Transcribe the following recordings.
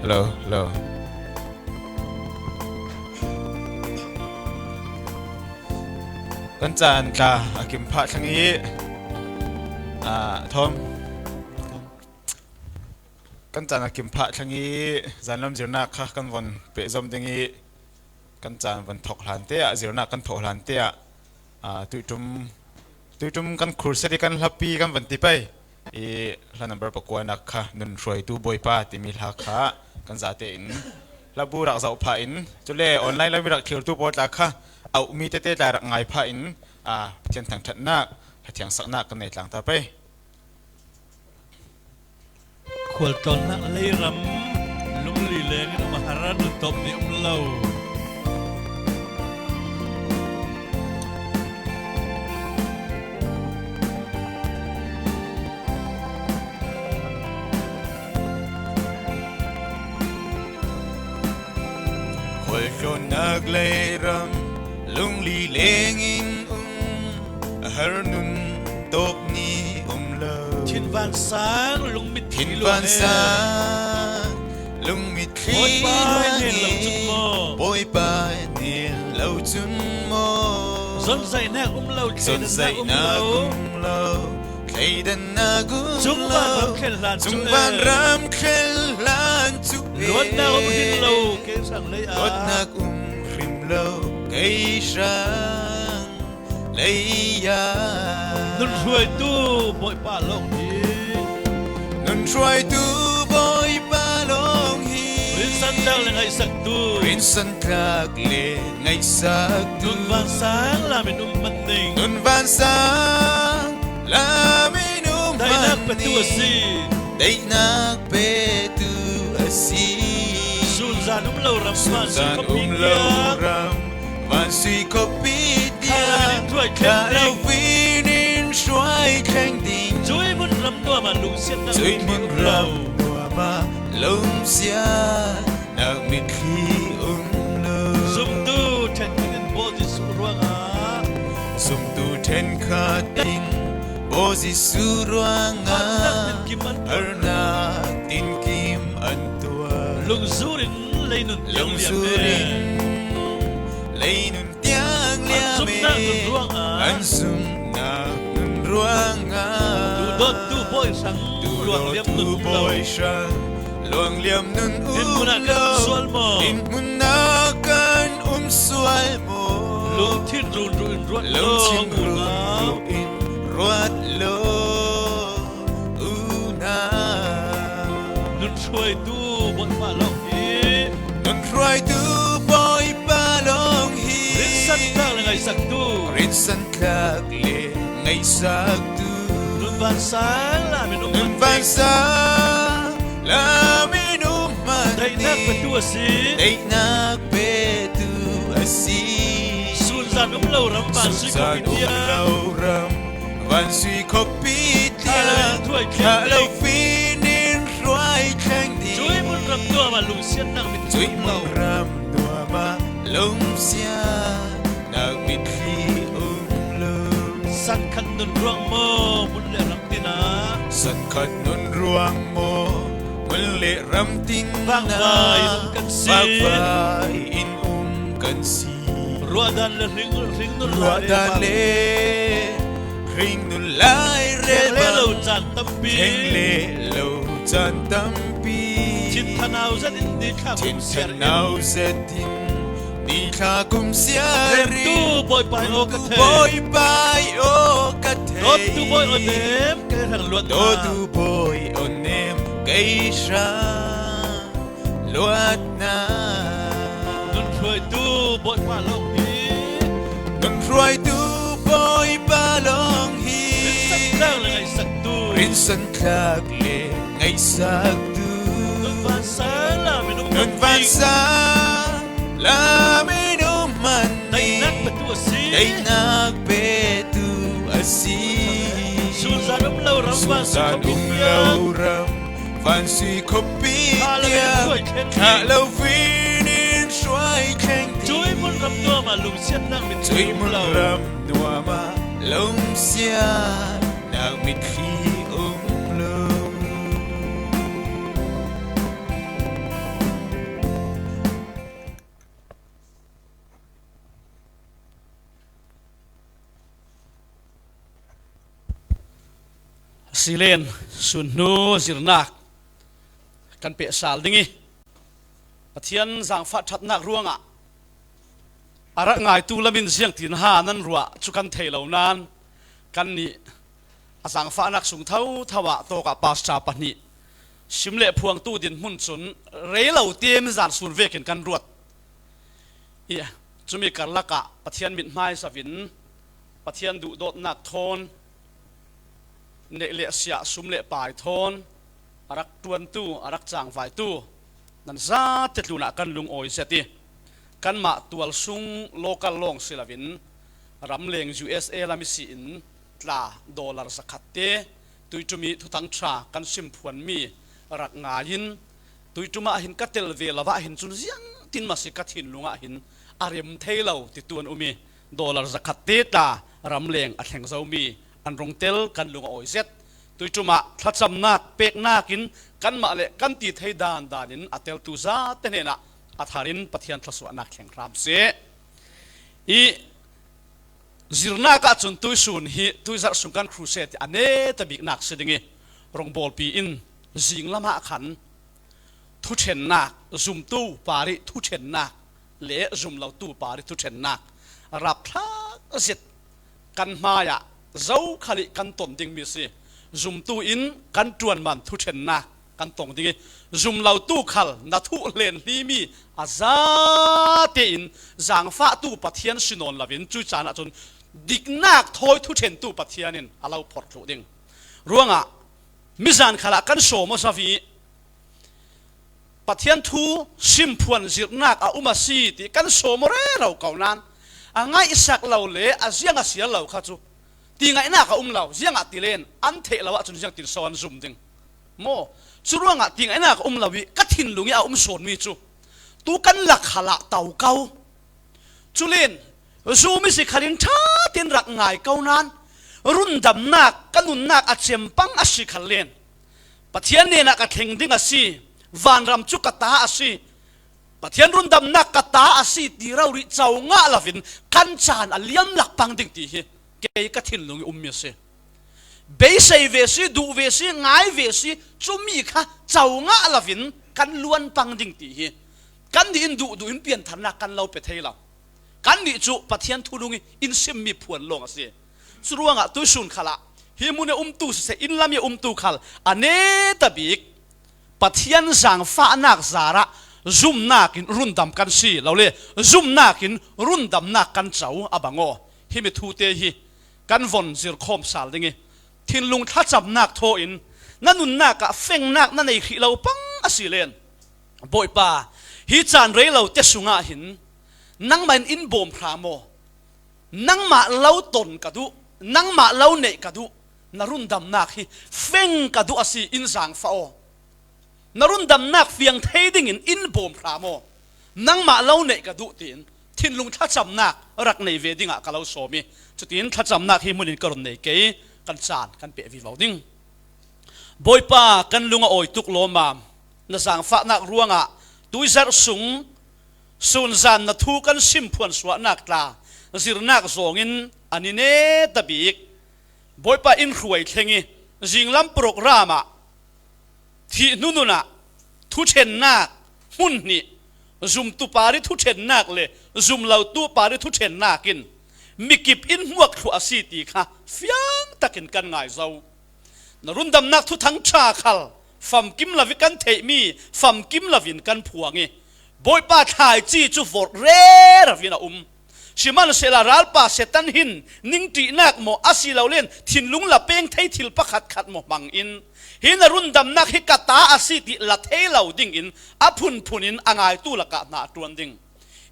ฮัลโหลฮัลโหลกันจานตาอากิมพะทั้งนี้ทอมกันจานอากิมพะทั้งนี้จานลำจิรนักค่ะกันวันเปะจอมทั้งนี้กันจานวันถกหลานเตะจิรนักกันถกหลานเตะตุยจุ่มกันครูเสด็จกันฮับปี้กันวันที่ไปหลานนับประกวดนักค่ะนุนช่วยตู้บอยป้าที่มีหลักค่ะกันจะเต็นแล้วบูรักเสาผ่าอินจุเล่ออนไลน์แล้วมีรักเที่ยวตู้บอยนักค่ะเอามีเตะแต่รักไงผ่าอินเทียนทางถัดนักเทียงสักนักกันในหลังตาไปขวดตอนนั้นเลยรำลุงลีเลงมหาราชตบเนี่ยเล่าขวดตอนนักเลยรำลุงลีเลงอินฮารุนตบนี้เล่าทินวันสางลุงมิตรทินวันสางลุงมิตรโอยบายเนี่ยเราจุดโมโอยบายเนี่ยเราจุดโมสนใจนักเล่าสนใจนักเล่าใครดันนักจุงบ้านรำเข็นลานจุงบ้านรำเข็นลานจุเอ๋รถนักหินเล่าเก่งสั่งเลยรถนักริมเล่าเกยช่างเลยยานุ่นช่วยตู้บอยป้าลงฮีนุ่นช่วยตู้บอยป้าลงฮีรินสันดังเลยไงสักตู้รินสันดังเลยไงสักตู้นุ่นวันสางลาเมนุ่มมันนิ่งนุ่นวันสางลาเมนุ่มได้นักเป็นตัวสีได้นักเป็นตัวสีสุนซานุ่มเล่ารำวันสุขพิเดียวันสุขพิเดียข้าเราวินินช่วยแข่งดิ่งช่วยมุนรำตัวมาลุงเสียนักช่วยมุนรำตัวมาลุงเสียนักมิตรเราซุ่มตู้แทนกินโบดิสุรวงอาซุ่มตู้แทนขาดิ่งโบดิสุรวงอาฮาร์นักตินกิมอันตัวลุงซูรินเลยนุนลุงซูรินเลยนุนเตียงเลี้ยเมอันซุ่มนักนุนรวงอาดูดดดูบอยสังดูลวงเลี้ยมนุนบอยสังลวงเลี้ยมนุนดินมุนักันสวลโมดินมุนักันสวลโมลุงที่รุนรวดลุงที่รุนรวดโลอูนานุนช่วยดูบนป่าลงฮีนุนช่วยดูบอยป่าลงฮีรินสันดังเลยไงสักตู้รินสันดังเลยไงสักตู้นุนวันสางลาเมนุ่มนุนวันสางลาเมนุ่มมันได้นักเป็นตัวสีได้นักเป็นตัวสีสุนซานุ่มเล่ารำวันสุขพิเดียวันสุขพิเดียข้าเราฟินินรวยแข่งดีช่วยมุนรำตัวมาลุงเสียนักมิตรช่วยมุนรำตัวมาลุงเสียนักมิตรลุงสักขันนุนรวงโมมุนเล่รำตินาสักขันนุนรวงโมมุนเล่รำตินาบางใบกันสีบางใบอินกันสีรัวดันเลริงนุนรัวดันเลริงนุนลายเร่เล่าจันตั้มปีเฮงเล่เล่าจันตั้มปีชิดทนาวเซดินดีข้ากุมเสียนาวเซดินดีข้ากุมเสียริตู้บอยไปโอกาเทบอยไปโอกาเทโดตู้บอยโอเนมเกยทางลวดโดตู้บอยโอเนมเกยชาลวดนานุนช่วยตู้บอยมาลงฮีนุนช่วยตู้บอยมาลงฮีรินสันดังเลยไงสักตู้รินสันดังเลยไงสักตู้นุนวันสางลาเมนุ่มนุนวันสางลาเมนุ่มมันได้นักเป็นตัวสีได้นักเป็นตัวสีสุนซานุ่มเล่ารำวันสุขพิเดียวันสุขพิเดียข้าเราฟินินช่วยแข่งช่วยมุนรำตัวมาลุงเสียนักมิตรช่วยมุนรำตัวมาลุงเสียนักมิตรลุง สิเลนสุนนูจิรนักกันเปะสาลดิ้งปะเทียนสังฟัดทัดนักร่วงอาระง่ายตูละมินเสียงตีนหานั่นรัวจุกันเทเหล่านั้นกันนี่อาสังฟ้านักสุงเท้าทว่าโตกับปาสชาปนิชิมเละพวงตู้ดินมุ่นสุนเรเหล่าเตียมจานสุนเวกินกันรวดจุมีกันละกะปะเทียนมิดไม้สวินปะเทียนดุโดดนักทนเนเละเสียสุมเละปลายทนอารักตวนตู้อารักจางไฟตู้นั่นซาเตลุนักกันลุงโอยเสติกันมาตัวซุงโลกาลองศิลวินรำเลง USA ลามิสินตราดอลลาร์สักขัดเตตุยจุมีทุตังชากันซิมพวนมีรักงายินตุยจุมาหินกัตเตลเวลาวะหินจุนเสียงตินมาสิกัดหินลุงหินอาริมเทเลาติตัวนอุมีดอลลาร์สักขัดเตตารำเลงอัดแห่งเซามีอันรงเตลกันลุงโอยเซตตุยจุมาทัดจำนักเป็กนากินกันมาเลกันตีเทดานดานินอัตเตลตุซาเตเนนะอัฐารินปะเทียนทศวรรษนักแข่งรำเสอีจิรนักจุนตุยสุนฮีตุยจัดสุนกันครูเซตอันเนตบิกนักเสดิงรงบอลปีอินจิงละมาขันทุเชนนักจุมตู้ปาริทุเชนนักเละจุมเหล่าตู้ปาริทุเชนนักรับพระเสร็จกันมายะเจ้าขลิกันตนดิงมีสิจุมตู้อินกันจวนมันทุเชนนักกันตรงดิงจุมเหล่าตู้ขลนัทุเลนลีมีอาซาเตอินจางฟ้าตู้ปะเทียนสินนลาวินจุจานะจนดิกนักทอยทุเชนตู้ปะเทียนินอาเราพอดลุดิงร่วงมิจานขลักกันโสมสวีปะเทียนทูซิมพวนจิรนักอุมาซีติกันโสมเรเราเก่านั้นง่ายสักเราเละเสียงเสียเราข้าจูตีง่ายนักเราเสียงติเลนอันเทเราจนเสียงติดสวรรค์ซุ่มดิงโมจุร่วงตีง่ายนักเราวิกัดหินลุงยาสวนมีจูตูกันหลักขลักเต่าเก่าจุเลนซูมิสิขลินชาตินรักง่ายเก่านั้นรุ่นดำนักกันนุ่นนักอาเจียมปังอาศิขเลนปะเทียนเนี่ยนักเข่งดิ้งอาศิวานรำจุกตาอาศิปะเทียนรุ่นดำนักกตาอาศิตีเราริเจ้างะลาวินกันจานอเลียมหลักปังดิ้งตีเฮเกยกัดหินลงมีเสเบยเซเวสิดูเวสิง่ายเวสิจุมีค่ะเจ้างะลาวินกันล้วนปังดิ้งตีเฮกันดินดูอินเปลี่ยนฐานะกันเราไปเทเรากันดิจุปะเทียนทุลุงอินซิมมีผวนลงอาศิสุรวงตุสุนขละฮิมุนตุเสอินลามีตุขลอันเนตบิกปะเทียนจางฟ้านักสาระซุมนักินรุ่นดำกันสีเราเลยซุมนักินรุ่นดำนักกันเจ้าอบังโอฮิมิทูเตฮิกันวนจิรคอมสาลดิงทินลุงทัดจับนักโทอินนั่นนุนนักกะเฟงนักนั่นในขีเราปังอสิเลนบ่อยป่าฮิจานเรเราเตสุงาหินนั่งมันอินบ่มพรามโมนั่งมาเล่าตนกระดูนั่งมาเล่าเนกระดูนรุ่นดำนักฮิเฟงกระดูอสิอินจางฟ้านรุ่นดำนักเฟียงเทดิ่งอินบ่มพรามโมนั่งมาเล่าเนกระดูตีนทินลุงทัดจำนักรักในเวดิ่งกะเราโสมีจุดนี้ทัดจำนักฮิมุนินกรณเนเกยกันจานกันเปะวิวดิ่งบ่อยป่ากันลุงอ่อยตุกโลมามนจางฟ้านักร่วงตุยจัดสุงสุนจานนทูกันซิมพวนสวนักตาจิรนักโซงินอันนี้เนตบิกบ่อยป่าอินรวยเทงิจิงลำโปรแกรมที่นู่นน่ะทุเชนนักหุ่นนี่ซุมตุปาริทุเชนนักเลยซุมเหล่าตุปาริทุเชนนักินมิกิบอินหัวขัวสีตีค่ะเฟียงตะกินกันง่ายเจ้านรุ่นดำนักทุทั้งชาคัลฟัมกิมลาวิกันเทมีฟัมกิมลาวินกันผัวงี้บ่อยป่าถ่ายจีจูฟอร์เรรวินาชิมันเซลารัลปาเซตันหินนิ่งตีนักโมอาศิลาเล่นทินลุงละเป้งไทยทิลประคัดขัดโมบังอินหินรุ่นดำนักฮิกตาอาศิติละเทเหล่าดิ่งอินอพุนพุนินอ่างตู้ละกะนาตรวนดิ่ง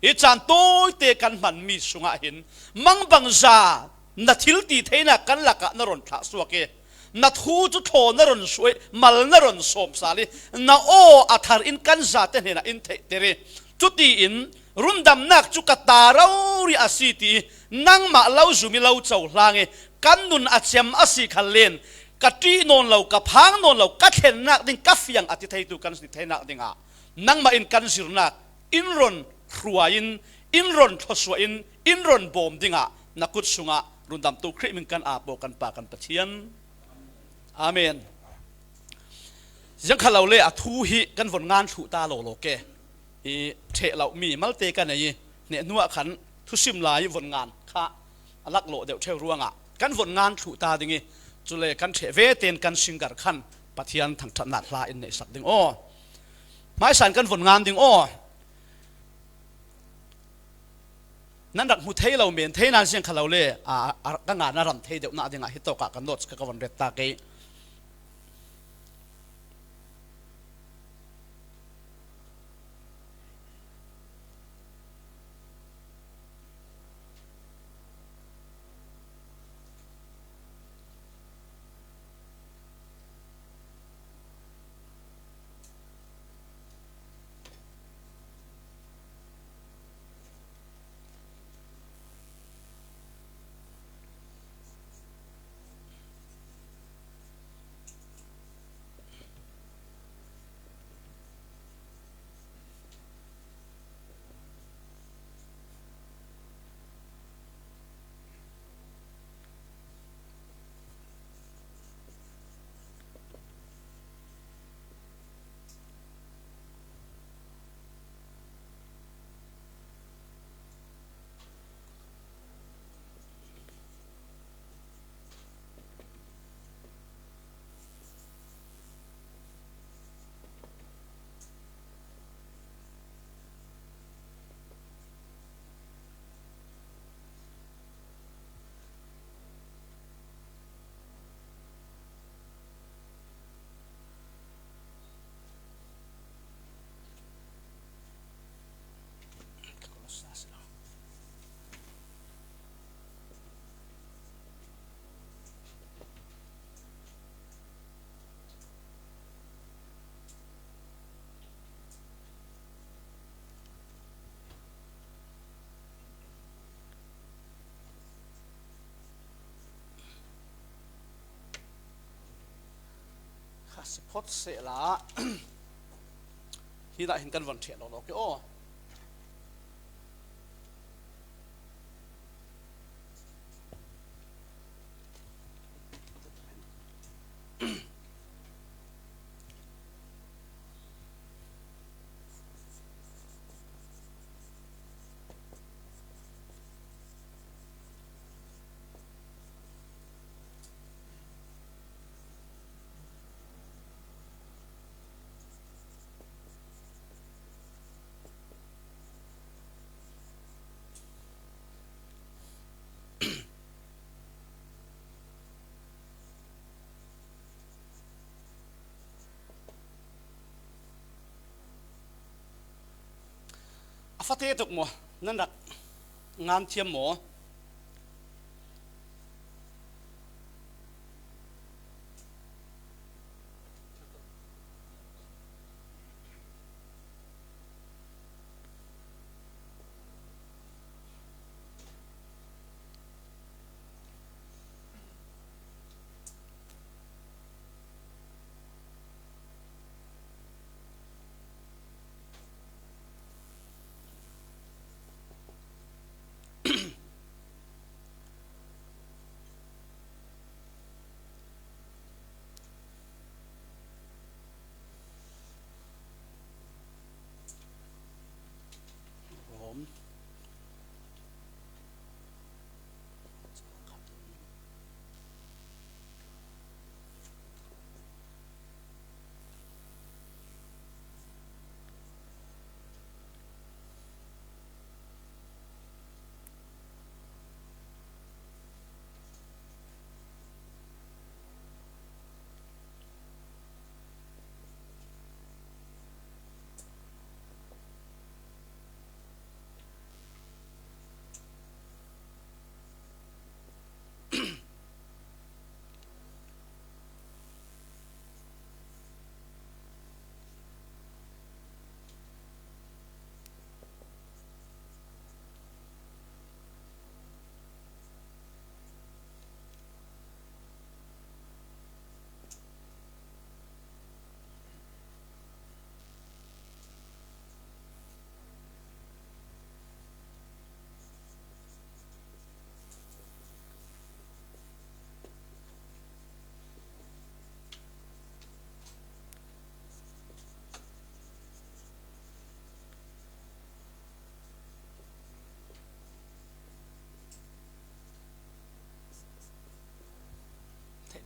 อีจานโต้เตกันมันมีสุงะหินมังบังจานาทิลตีเทนักกันละกะนรนพระสวกเกนาทูจุโทนรนสวยมัลนรนสมสาลีนาโออัธารินกันจาเตเนนะอินเทเรจุดที่อินรุ่นดำนักจุกตาเราริอาศิตินั่งมาเล่าจุมิเล่าเจ้าลางกันนุนอาเซียมอาศิคัลเลนกัดที่นนเรากับพังนนเรากัดเห็นนักดิ่งกัฟยังอธิไทยตุกันสิเทนักดิ่งนั่งมาอินกันสิรนักอินรอนครัวอินรอนทศวอินรอนบอมดิ่งนักกุศลรุ่นดำตุคริมินกันอาโปกันปากันปะเทียน อาเมนยังขัดเราเลยอะทูหิกันฝนงานถูตาโลโลเกอีเทเรามีมัลเตกันไงเนี่ยนัวขันทุสิมลายฝนงานค่ะลักโลเดี๋ยวเที่ยวร่วงอ่ะกันฝนงานถูตาดิงี้จุเลยกันเทเวเตนกันสิงกัดขันปะเทียนทางถนัดลาอินในสักดิงโอไม้สันกันฝนงานดิงโอนั่นดักมุเทเราเมียนเทนันเสียงขัดเราเลยก็งานน่ารำเทเดี๋ยวน่าดิงอ่ะฮิตโตกะกันโดดกับวันเรตตาเกสปอตเสละที่ได้เห็นกันวันเทียนเราโอ้ฟัดเทตุกหมอนั่นดักงานเทียมหมอ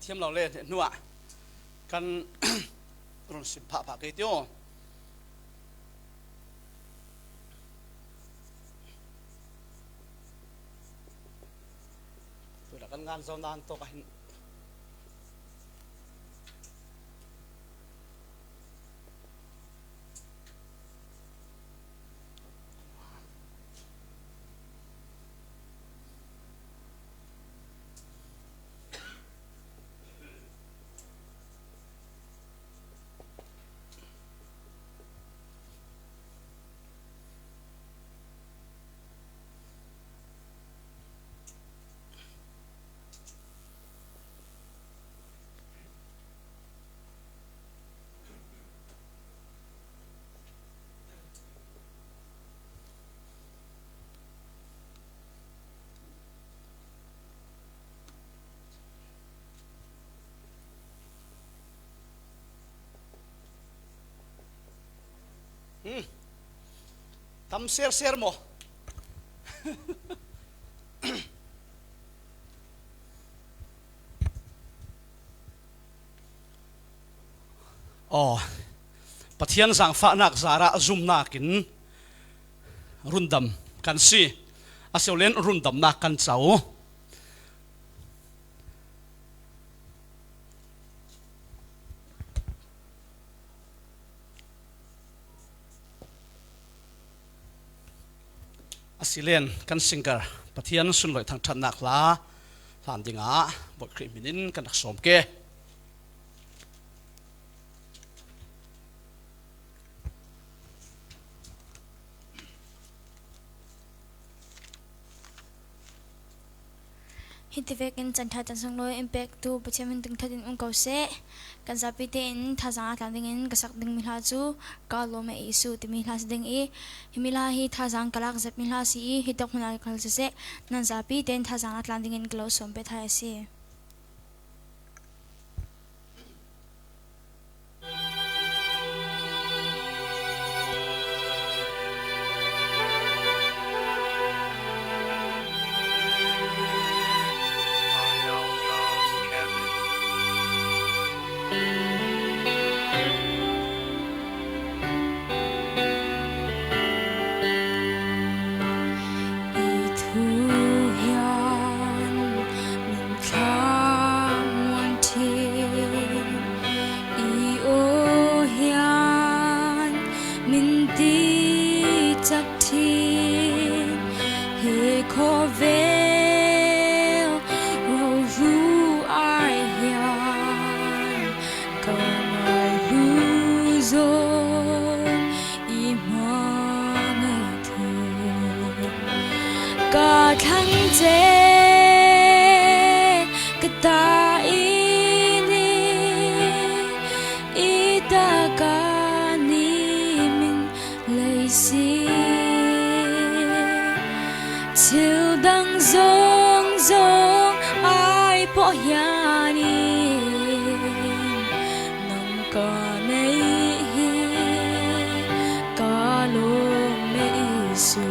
thiam lo le nuwa kan ron sim pha ke tio tu da kan ngan zon nan to ka hin tam ser mo pathian sang fa nak zara zum nakin rundam kan si asolen rundam nak kan chau asilen kan singer pathian sun loi thang that nak la than dinga bot kri minin kan rak som ke Hitivekin chan tha chan sang loi impact tu pacham hin ting thatin kau se kan zapi te in tha zanga tlanding in kasak ding mila chu ka lo me isu ti mila ding i himila hi tha zang kalak zap mila si i hitok mila kal se nan zapi ten tha zanga tlanding in glow som pe tha si cả thắng chê cái ta ini ita ka ni min lai si chiều đằng sông sông ai bỏ yani nong ka nei ka lo me su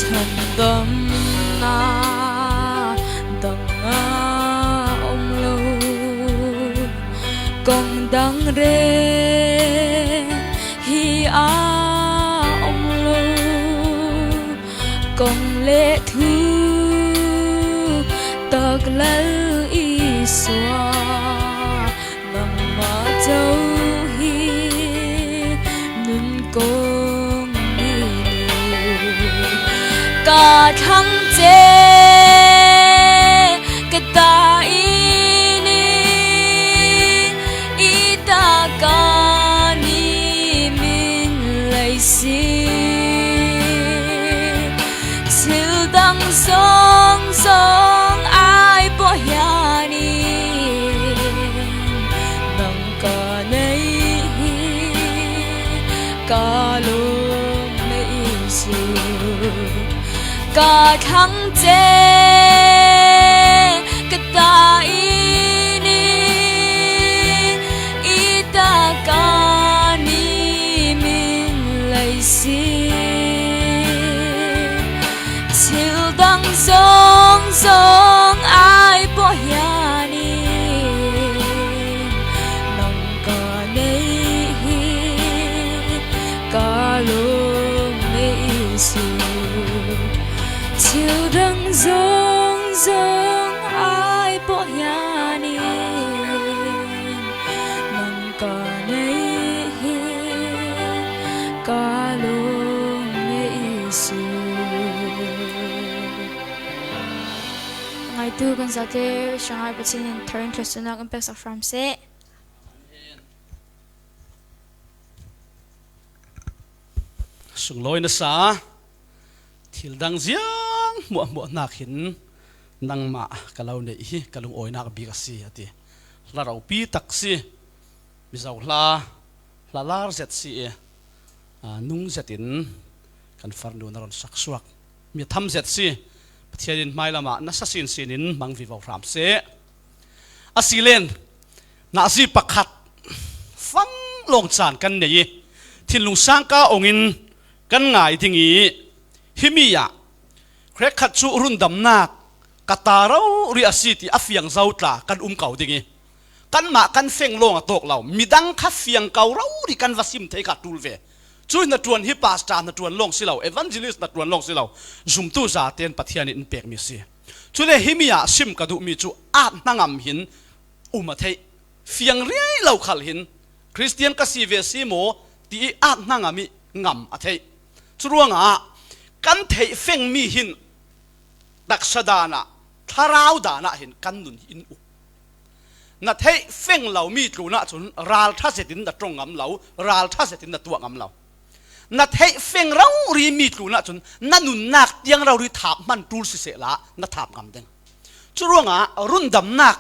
chân tâm na đằng ông lâu con đắng rê hi ông lâu con lệ thu tạc lỡ y xóa nằm mà châu hi nun con đi cả thăng chế cái ta ini ita cả ni min lấy si siêu đăng song song ai bỏ nhà ni nang cả này cả lúc mấy giờ cả thăng chế cái ta ini ita cả ni min lấy si siêu đăng song song ai bỏ nhà ni nang cả này cả lúc mấy giờ chiều đăng song song ai bỏ nhà ni nang cả này cả lúc mấy giờ ngày tu kan zate Shanghai Bachin Tarin Klasuna kan peksa from se sung loi na sa thil dang ziang mo nak hin nang ma kalau nei hi kalung oi nak bi ka si ati la rau pi tak si mi zau la lar zet si nung zetin kan farnu na ron sak suak mi tham zet si pathianin mai lama na sa sin sinin mang vi vau ram se asilen na si pakhat fang long chan kan nei thin lung sang ka ongin kan ngai thingi himia krek khat chu run dam nak kataro ri asiti afiang zautla kan kau dingi kan ma kan feng long atok law midang kha fiang kau ro ri kan vasim thei ka tulve chu na tuan hi pastor na tuan long silaw evangelist na tuan long silaw zum tu za ten pathian in pek mi si chu le himia sim ka du mi chu at nangam hin thei fiang riai lo khal hin christian ka si ve si mo ti at nangami ngam athei churuanga kan thei feng mi hin daksadana tharau dana hin kan nun in u na thei feng lau mi tluna chun ral tha setin da tong ngam lau ral tha setin da tuang ngam lau na thei feng rau ri mi tluna chun na nun nak tiang rau ri thap man tul si se la na thap ngam deng churuanga run dam nak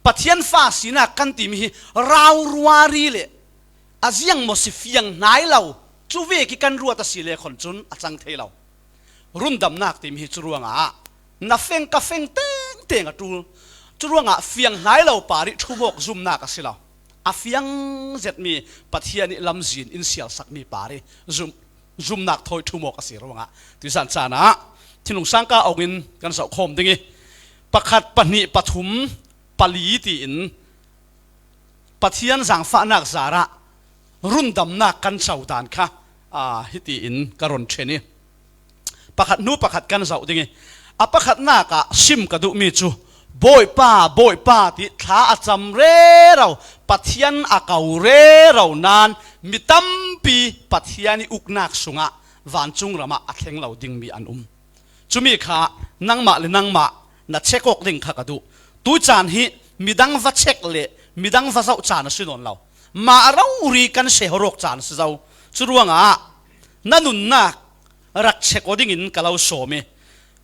pathian fa sina kan ti mi rau ruari le aziang mo si fiang nai lau chu ve ki kan ruata si le khon chun achang thei lau run dam nak ti mi churuanga na feng ka feng teng teng atul churuanga fiang nai lau pari thumok zum na ka silaw a fiang zet mi pathian lam zin in sial sak mi pari zum nak thoi thumok ka sirawanga ti san chana thinung sangka ongin kan sau khom dingi pakhat pani pathum pali ti in pathian jang fa nak zara run dam nak kan chaudan kha hiti in karon theni pakhat nu pakhat kan zau dingi a pakhat na ka sim ka du mi chu boy pa ti tha acham re rau pathian akau re rau nan mitampi pathiani uknak sunga wanchung rama athleng lo ding mi an chumi kha nangma le nangma na chekok ding kha ka du tu chan hi midang va chek le midang va zau chan sinon lo ma rau ri kan se horok chan se zau churuanga nanun nak rak chekoding in kalau some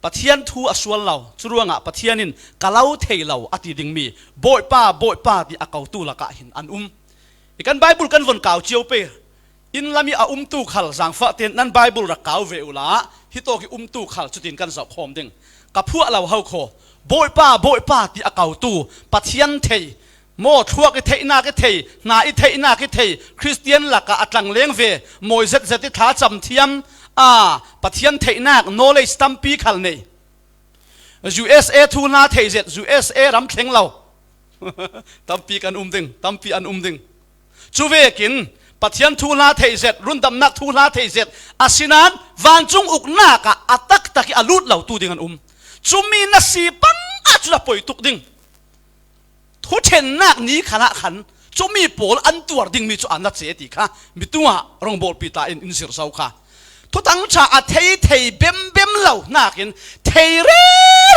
pathian thu aswal lau churuanga pathianin kalau thei lau ati ding mi boy pa ti akau tu la ka hin an ikan bible kan von kaw chiu pe in lami a tu khal jang fa ten nan bible ra kaw ve ula hi to ki tu khal chutin kan zau khom ding ka phua lau hau kho boy pa ti akau tu pathian thei mo thuak ke thei na i thei na ke thei christian la ka atlang leng ve moi zet ti tha cham thiam ปะเทียนเทนัก knowledge ตั้มปีขัลนี่ USA ทูน่าเทเจ็ด USA รำเข่งเราตั้มปีกันดึงตั้มปีอันดึงจูเวกินปะเทียนทูน่าเทเจ็ดรุ่นดำนักทูน่าเทเจ็ดอาศินันวันจงอุกนักอัตักตะกี้อลุดเหล่าตูดิงันจูมีนัสีปังอาจุดป่วยตุกดิงทุเชนนักนี้ขณะขันจูมีโปลอันตัวดิงมีจูอันนัดเสียติค่ะมีตัวรองโบลปีตาอินสิรสาวค่ะทุตังชาอัเทยเทยเบมเบมเหล่านักินเทยเร่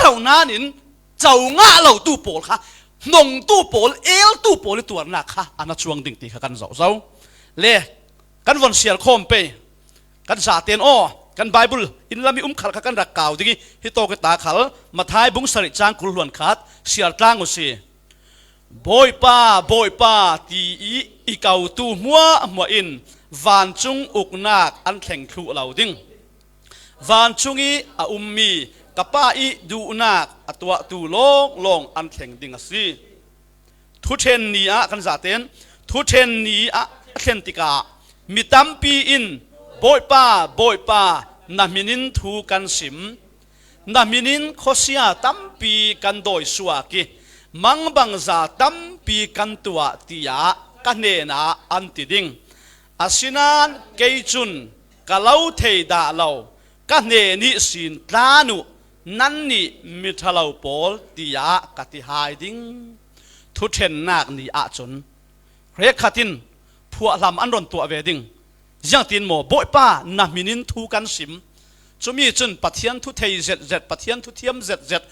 เหล่านานินเจ้างะเหล่าตู้โปลค่ะนงตู้โปลเอลตู้โปลตัวนักค่ะอันนั้นช่วงดิ่งตีค่ะกันเจ้าเล่กันวันเสียคอมเปกันสาเตียนอ้อกันไบเบิลอินลามีขัลกันรักเก่าดิฮิโตกตาขัลมาท้ายบุ้งสริจางคุลหวนขาดเสียตั้งอุสีบอยป้าตีอีเก่าตูมัวอินวันจุงอุกนักอันแข่งครูเหล่าดิ้งวันจุงอีมีกับป้าอีดูนักตัวตูลงอันแข่งดิ้งสิทุเชนนี้กันสาเตียนทุเชนนี้เข่งติกามีตั้มปีอินบอยป้านามินินทูกันสิมนามินินโคเซียตั้มปีกันโดยสวากิมังบังซาตั้มปีกันตัวตียากันเนนาอันติดิงอาศินันเกยจุนกะเลาเทดาเลากันเนนิสินตานุนันนิมิทะเลาโปลตียากติหายดิงทุเชนนักนี่อาจนเรียกขัดินผัวลำอันรอนตัวเวดิงยังตีนโมบ่อยป้านามินินทูกันสิมจุมีจนปะเทียนทุเทยเจ็ดปะเทียนทุเทียมเจ็ด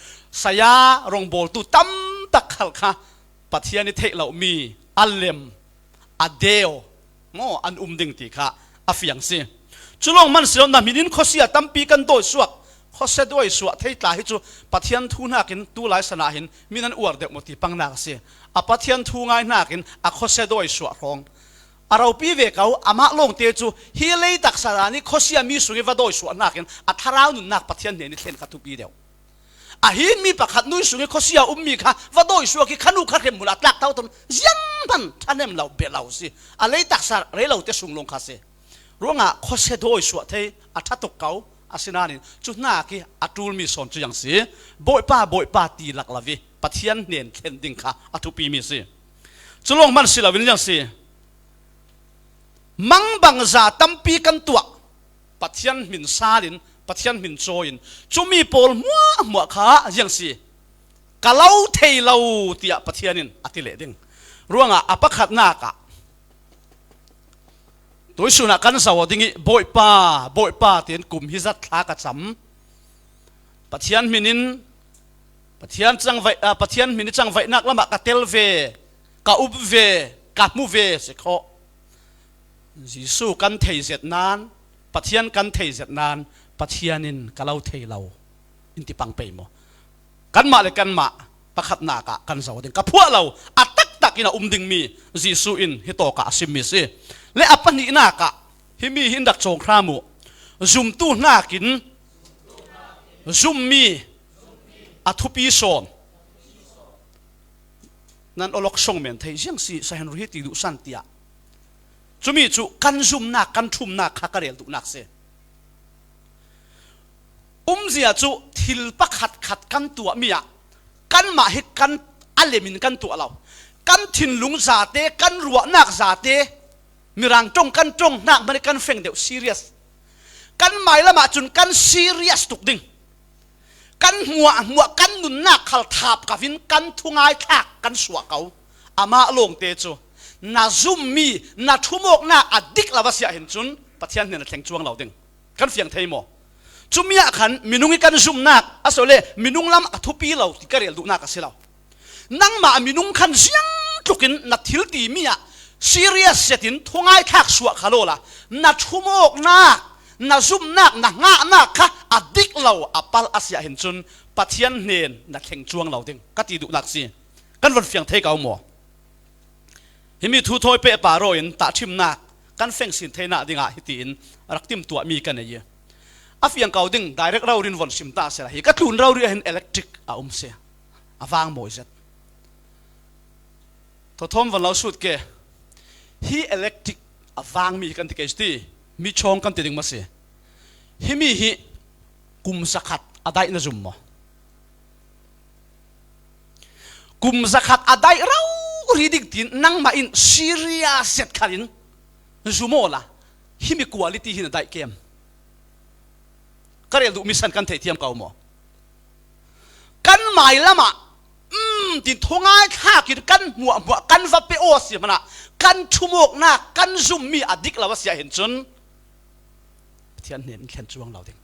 สยารองโบลตูตั้มตักขัลค่ะปะเทียนนี่เทเรามีอัลเลมอเดลโมอันดิ่งตีค่ะอาฟิยังสิจุลงมันเสียนามินินข้อเสียตั้มปีกันโดยสวกข้อเสียโดยสวกเทยตาให้จูปะเทียนทูนักินตูหลายสนาหินมีนันอวดเด็กหมดที่ปังนักสิอะปะเทียนทูง่ายนักินอะข้อเสียโดยสวกรองเราปีเวกเอาอามาลงเตจูฮิเลตักสารานี่ข้อเสียมีสุริวดอยสวนนักกันอัทาราวนุนักปะเทียนเนนิเทนขัดทุปีเดียวหินมีปะขัดนุยสุริข้อเสียมีค่ะวดอยสวนกิขันุขัดเข็มมุลัดลักเท่าตนยังมันท่านเอ็มเราเบลเราสิอะไรตักสาเรเราเตสุงลงคาเซรู้งะข้อเสียดอยสวนเทอัทตุกเขาอาศินานินจุดหน้ากีอัตุลมีสอนจุยังสิบ่อยป้าตีหลักละวิปะเทียนเนนเทนดิงค่ะอัตุปีมีสิจุลงมันสิละวินยังสิมังบังซาตั้มปีกันตัวปัทยันมินซาลินปัทยันมินโจอินจุมีโปลมัวขาอย่างสิกะเลาเทเลาเตียปัทยันินอติเลดิงร่วงอ่ะปักขัดนากะตัวสุนัขกันสาวดิ้งบ่อยป้าเตียนกลุ่มฮิซัตทากะจำปัทยันมินินปัทยันจังไวปัทยันมินิจังไวนักละมะกะเตลเวกะอุบเวกะมูเวสิโคยิสุกันเทเจตนานปะเทียนกันเทเจตนานปะเทียนินกะเลาเทเราอินติปังเปย์โมกันมาเลยกันมาประคัดนากะกันสาวดิงกับพวกเราอัตตักอินะดิงมียิสุอินฮิโตกะซิมิสิและอัปปนินากะฮิมีหินดักโจงครามุซุมตู้นากินซุมมีอัทุปีโซนนั่นอลกชงเมนเทยังสิสาเหตุที่ดูสันติยาจุมีจุกันซุมนักกันทุ่มนักขักเรียลตุนักเสเสียจุทิลปักขัดกันตัวมีอะกันมาให้กันอัลเลมินกันตัวเรากันทินลุงซาเตกันรัวนักซาเตมีรังจงกันจงนักมันกันเฟงเดียวซีเรียสกันหมายละมาจุนกันซีเรียสตุกดิ่งกันหัวกันนุนนักขัลทับกับวินกันทุ่งไอทักกันสวกเขาอามาลงเตจูนาซุมมีนาทุ่มอกนาอดิกลาวาเสียเห็นจุนปะเทียนเนี่ยแข่งจวงเราดึงกันเฟียงเทยโมจุมีอาขันมินุงกันซุมนักอาศัยเลยมินุงลำอทุปีเราที่กระเรียลดูนักสิเรานั่งมามินุงขันเสียงจุกินนาทิลตีมีอะซีเรียสเสตินทุ่งไอทักสวกขาโลละนาทุ่มอกนาซุมนักนางานักค่ะอดิกเราอปัลอาเสียเห็นจุนปะเทียนเนี่ยนักแข่งจวงเราดึงก็ตีดูนักสิกันวันเฟียงเทยเกาโมฮิมีทูทอยเปะป่าโรยินตาชิมนักกันเฟงสินเทน่าดิ่งฮิตินรักติมตัวมีกันเนี่ยอาฟิยังเกาดิ่งไดเรกเราเรียนวันสิมตาเสียฮิกัตุนเราเรียนอิเล็กทริกเสียวางโมยเสร็จทอทอมวันเราสุดเกฮิอิเล็กทริกวางมีกันที่เกสตีมีช่องกันติดดิ่งมาเสีย ฮิมิฮิกุมสักขัดอะไรนะจุมมอกุมสักขัดอะไรเรารีดิกตินนั่งมาอินซีเรียสเซตขัดินจุโมล่ะฮิมิควอลิตี้หินได้เกมก็เรียกดูมิสันกันเทียมเก่าหมอกันหมายละมะติดทงง่ายข้ากินกันหัวกันฟับไปโอเสียมันอะกันชั่วโมงหน้ากันซุ่มมีอดิกเราว่าเสียเห็นจนเทียนเห็นแค่ช่วงเราเอง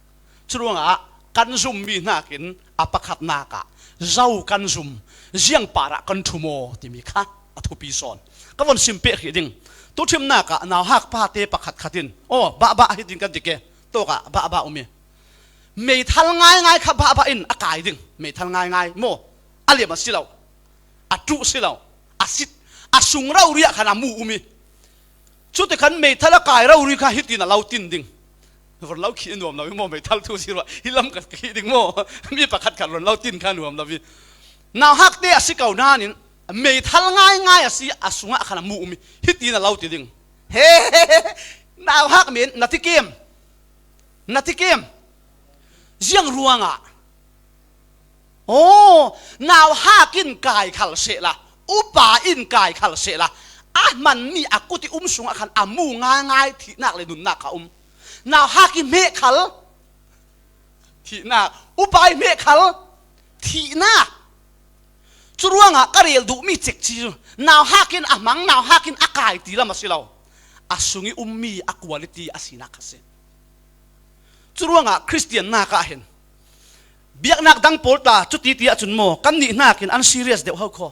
ช่วงอะกันซุ่มมีหน้ากินอปขัดนากะเจ้ากันซุ่มเจียงปาระกันชั่วโมงที่มีข้าอทุปีซอนก็วันซิมเปะขีดิงตัวชิมนากะนาวหักปาเตปขัดขัดินโอ้บ้าให้ดินกันดิเกตัวกะบ้าอุเมียไม่ทันง่ายขับบ้าอินอากาศดิงไม่ทันง่ายโมอะไรมาสิเราอาจุสิเราอาสิอาสุงเราเรียกขนาดมูอุมีชุดที่ขันไม่ทันละกายเราเรียกฮิตินเราตินดิงวันเราขี้หนุ่มเราไม่โมไม่ทันทุสิเราฮิลำกับขี้ดิงโมมีประคัดขัดเราตินข้าหนุ่มเราวินาวหักเตะสิเก่าหน้านี่ไม่ทันง่ายอาสิอาสุงขนาดมูอุมีฮิตินเราตินดิงเฮ้นาวหักเหม็นนัดที่เกมเจียงรัวงอ่ะโอ้นาวหากินกายขัลเสละอุปาอินกายขัลเสละมันมีอากุติสูงอาคันอามูง่ายที่นักเลยนุนนักเขานาวหากินเมฆขัลที่นักอุปาเมฆขัลที่นักจุรัวงอ่ะก็เรียลดูมีเจ็กจีนาวหากินมังนาวหากินอากายตีละมาสิเราสุงิมีอควอลิตี้สินักเสจุรัวงอ่ะคริสเตียนนักเห็นเบียกนักดังโพลตาจุดที่อาจุนโมกันนี่นักกินอันซีเรียสเดี๋ยวเขาขอ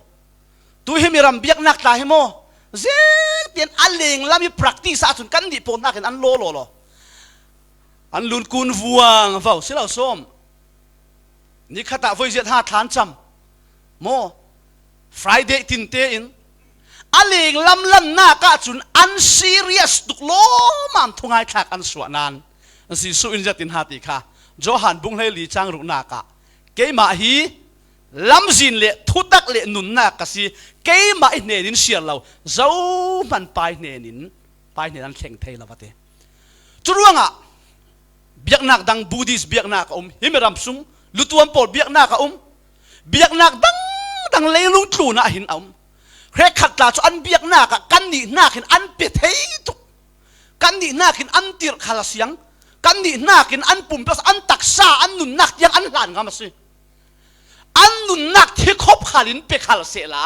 ตัวเฮมิรัมเบียกนักตาเฮโมเจ็ดเตียนอันเลงแล้วมี practice อาจุนกันนี่โพลนักกินอันโลอันลุนกุนวัวงเฝ้าสิเราส้มนี่ข้าตาไว้เจ็ดหาฐานจำโม Friday ตินเตอินอันเลงลำหน้ากาจุนอันซีเรียสตุกโลมันทุ่งไอ้ขักอันสวนนั้นอันสิสุอินจะตินหาติค่ะโจฮันบุงให้ลีจังรุนากะเกมาฮีลำจินเละทุตักเละนุนนากะสิเกมาอินเนนินเสียเราเจ้ามันไปเนนินนั้นแข่งเทลาวะเตจุดว่างอ่ะเบียกนักดังบูดิสเบียกนักฮิมรัมซุงลุตัวปอดเบียกนักเบียกนักดังเลยลุงตูน่ะหินเครขัดตาจุอันเบียกนักกันนี่นักหินอันเปเทตุกันนี่นักหินอันติรขลัสยังกันนี่นักกินอันปุ่มพลัสอันตักซาอันนุนนักยังอันหลานกันมาสิอันนุนนักที่คบขาลินเปขัลเสละ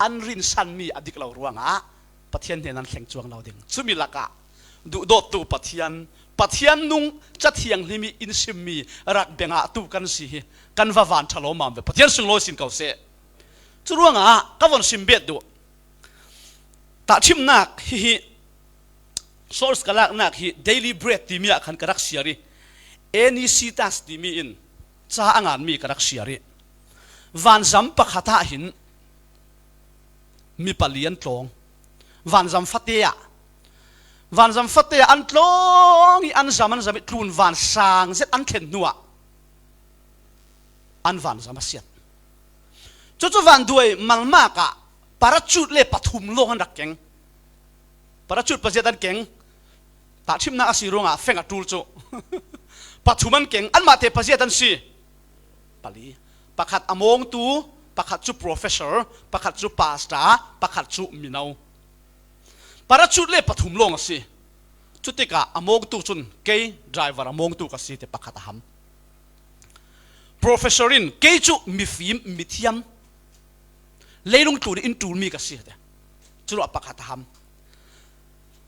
อันรินสันมีอดิกเราร่วงปะเทียนเทนันแข่งจวงเราเด้งสุมิลักะดูโดดตูปะเทียนนุ่งจะเทียงลิมีอินซิมีรักเบงะตูกันสิกันว่าวันทะเลาะมาเปปะเทียนสุงโลสินเก่าเสจุร่วงก็วันซิมเบ็ดดูตาชิมนักฮิsource kalak nak hi daily bread ti mi akhan karak siari any sitas ti mi in cha angan mi karak siari van zam pakhata hin mi palian tlong van zam fatea an tlong i an zaman zam tlun van sang zet an khen nuwa an van zam asiat chu van duai malma ka parachut le pathum lo han rak keng parachut pajetan keng ta chim na asironga fenga tul chu pathuman keng an ma te paziatan si pali pakhat among tu pakhat chu professor pakhat chu pastor pakhat chu minau parachut le pathum long si chutika among tu chun ke driver among tu ka si te pakhat ham professorin ke chu mi fim mi thiam leilung tu in tul mi ka si te chu pakhat ham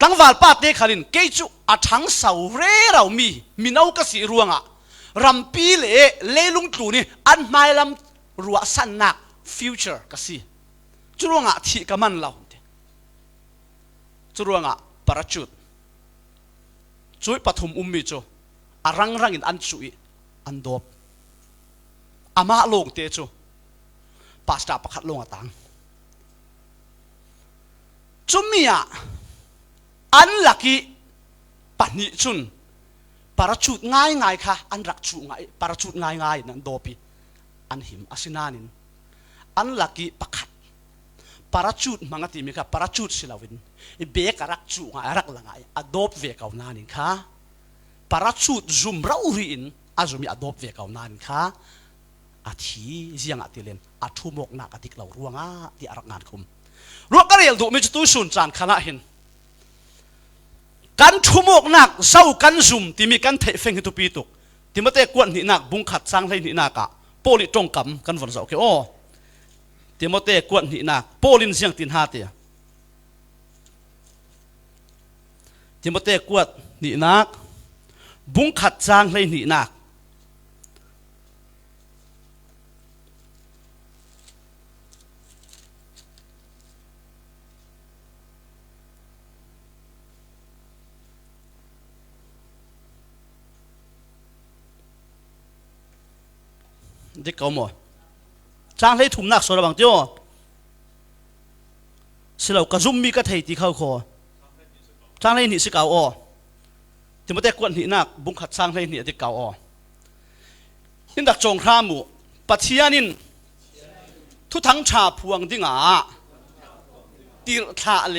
ตั้งวันป้าเตะขันเกจูอาชังเสาเร่เรามีนาวกสีรัวงะรำปีเล่ลุงตู่นี่อันไม่ลำรัวสันนักฟิวเจอร์กสีจุรัวงะที่กำมันเราจุรัวงะปาราชุดช่วยปฐมมีโจอารังอินอันช่วยอันดบอามาลงเตะโจปาสตาประคัดลงตังจุมีอันลักกี้ปันนิชุนปาราชุดง่ายค่ะอันรักชุดง่ายปาราชุดง่ายนั่นโดปีอันหิมอาศินานินอันลักกี้ปักขัดปาราชุดมังติมีค่ะปาราชุดสิลาวินเบกรักชุดง่ายรักละง่ายอดอบเวกเอานานินค่ะ parachute zoom rauri in azumi adopt ve kau nan kha athi zianga tilen athumok na katik lau ruanga ti arak ngan khum ro karel du mi tu sun chan khana hin kan thumok nak zau kan zoom ti mi kan thei feng tu pi tuk ti mate kwan ni nak bung khat sang lai ni naka poli tong kam kan von zau ke o ti mate kwan ni nak polin ziang tin ha te ti mate kwat ni nak bung khat sang lai ni nakเด็กเขาหมดจ้างให้ถุมนักสระบังเจ้าสิเรากระซุ่มมีกระเทยตีเข้าคอจ้างให้หนีสิเก่าอ้อที่มาแต่กวนหนีนักบุ้งขัดจ้างให้หนีที่เก่าอ้อนินดักจงข้ามูปัจเจียนินทุทั้งชาพวงดิ่งอาตีร์ทะเล